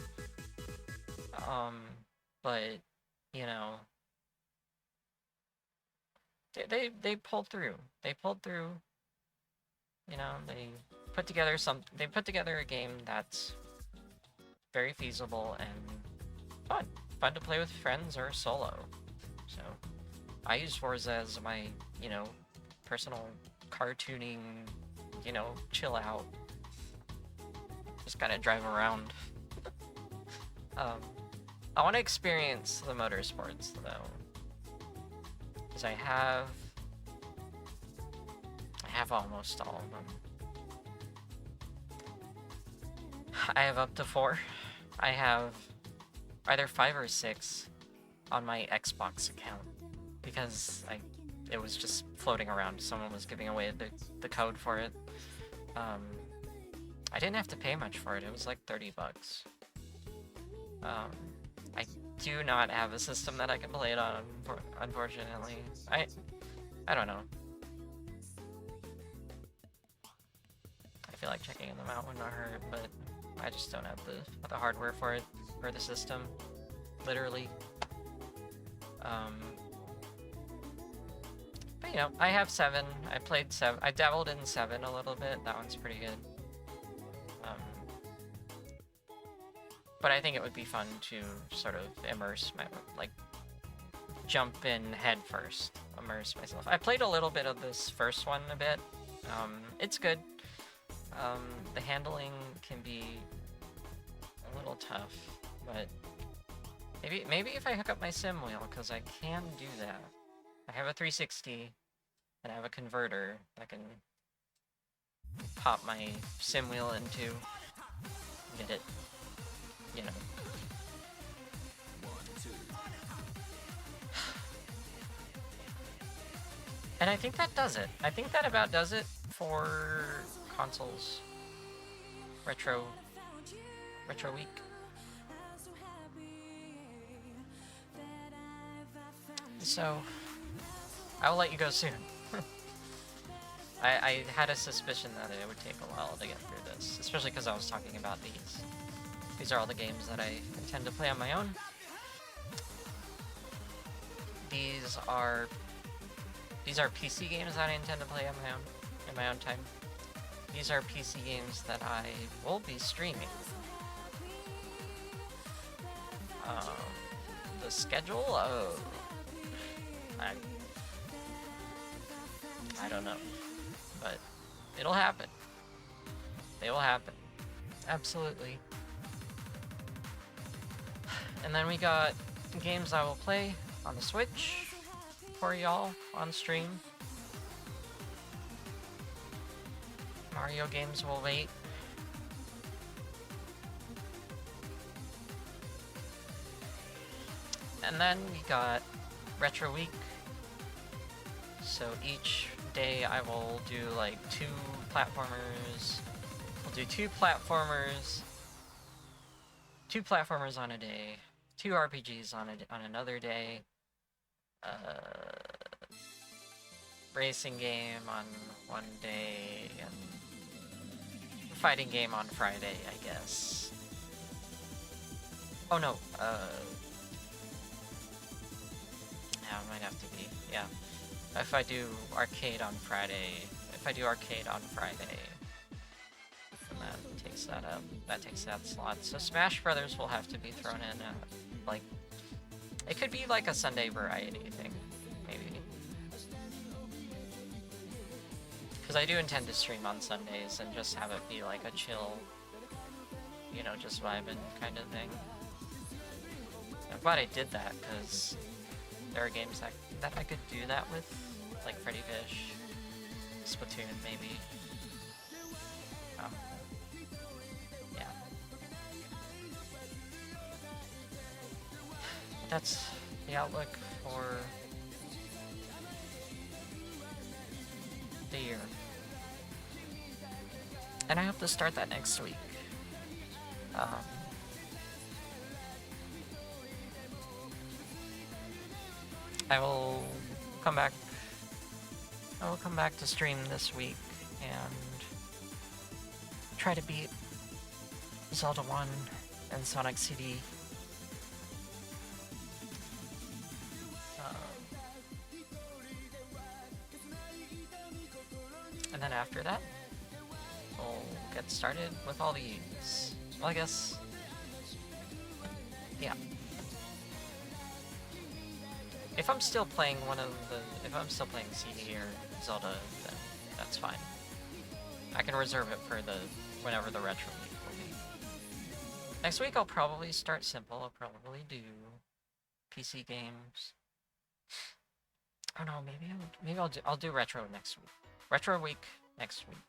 But, you know, they pulled through. They pulled through. You know, they put together a game that's very feasible and fun. Fun to play with friends or solo. So I use Forza as my, you know, personal cartooning, you know, chill out. Just kind of drive around. I want to experience the motorsports though, because I have almost all of them. I have up to 4. I have either 5 or 6 on my Xbox account because it was just floating around. Someone was giving away the code for it. I didn't have to pay much for it. It was like 30 bucks. I do not have a system that I can play it on, unfortunately. I don't know. I feel like checking them out would not hurt, but I just don't have the hardware for it, or the system, literally. But you know, I have 7. I played 7. I dabbled in 7 a little bit. That one's pretty good. But I think it would be fun to sort of jump in head first, immerse myself. I played a little bit of this first one a bit. It's good. The handling can be a little tough, but maybe if I hook up my sim wheel, because I can do that. I have a 360, and I have a converter that can pop my sim wheel into. Get it. And I think that does it. I think that about does it for consoles. Retro week. So, I will let you go soon. I had a suspicion that it would take a while to get through this, especially because I was talking about these. These are all the games that I intend to play on my own. These are PC games that I intend to play on my own, in my own time. These are PC games that I will be streaming. The schedule? Oh, I don't know, but it'll happen. They will happen. Absolutely. And then we got games I will play on the Switch for y'all on stream. Mario games will wait. And then we got Retro Week. So each day I will do like 2 platformers. We'll do 2 platformers. 2 platformers on a day. 2 RPGs on another day. Racing game on one day, and fighting game on Friday, I guess. Oh no, yeah, it might have to be, yeah. If I do arcade on Friday, then that takes that up. That takes that slot. So Smash Brothers will have to be thrown in, like, it could be like a Sunday variety thing, maybe. Because I do intend to stream on Sundays and just have it be like a chill, you know, just vibing kind of thing. I'm glad I did that, because there are games that I could do that with, like Freddy Fish, Splatoon maybe. Yeah. That's the outlook for the year. And I hope to start that next week. I will come back to stream this week and try to beat Zelda 1 and Sonic CD. And then after that, we'll get started with all these. Well, I guess, yeah. If I'm still playing if I'm still playing CD or Zelda, then that's fine. I can reserve it for whenever the retro week will be. Next week I'll probably start simple. I'll probably do PC games. Oh no, maybe I'll do retro next week. Retro week next week.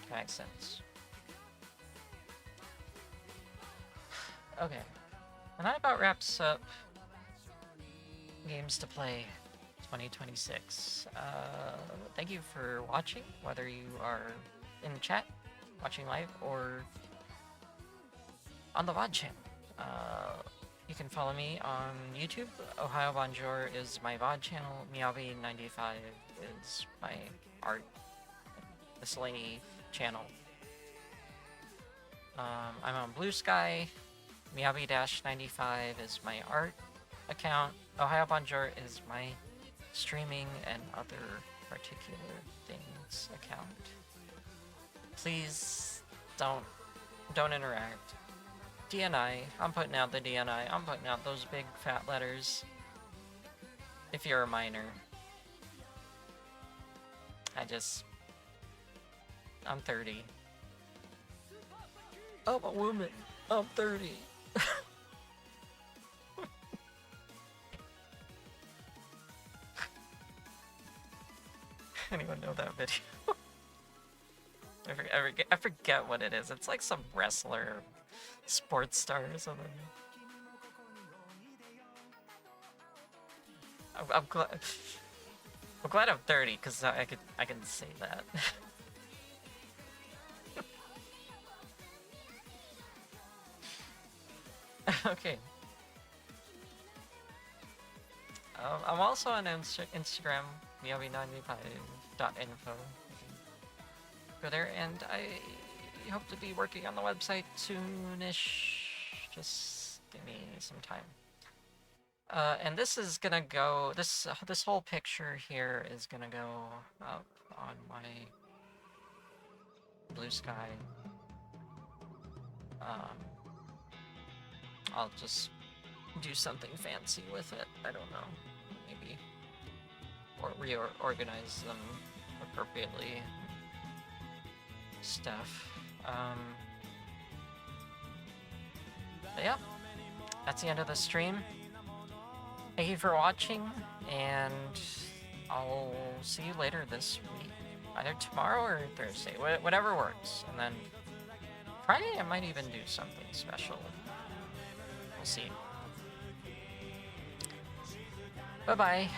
That makes sense. Okay. And that about wraps up Games to Play 2026. Thank you for watching, whether you are in chat, watching live, or on the VOD channel. You can follow me on YouTube. Ohio Bonjour is my VOD channel. Miyabi95 is my art miscellany channel. I'm on Blue Sky. Miyabi-95 is my art account. Ohio Bonjour is my streaming and other particular things account. Please don't interact. DNI, I'm putting out the DNI. I'm putting out those big fat letters. If you're a minor. I'm 30. I'm a woman. I'm 30. Anyone know that video? I forget what it is. It's like some wrestler, sports star or something. I'm glad. I'm glad I'm 30 because I can say that. Okay. I'm also on Instagram, miyabi95.info. Go there, and I hope to be working on the website soonish. Just give me some time. And this is gonna go. This whole picture here is gonna go up on my Blue Sky. I'll just do something fancy with it. I don't know, maybe, or reorganize them appropriately. Stuff. But yeah, that's the end of the stream. Thank you for watching, and I'll see you later this week. Either tomorrow or Thursday, whatever works. And then Friday, I might even do something special. We'll see. Bye-bye.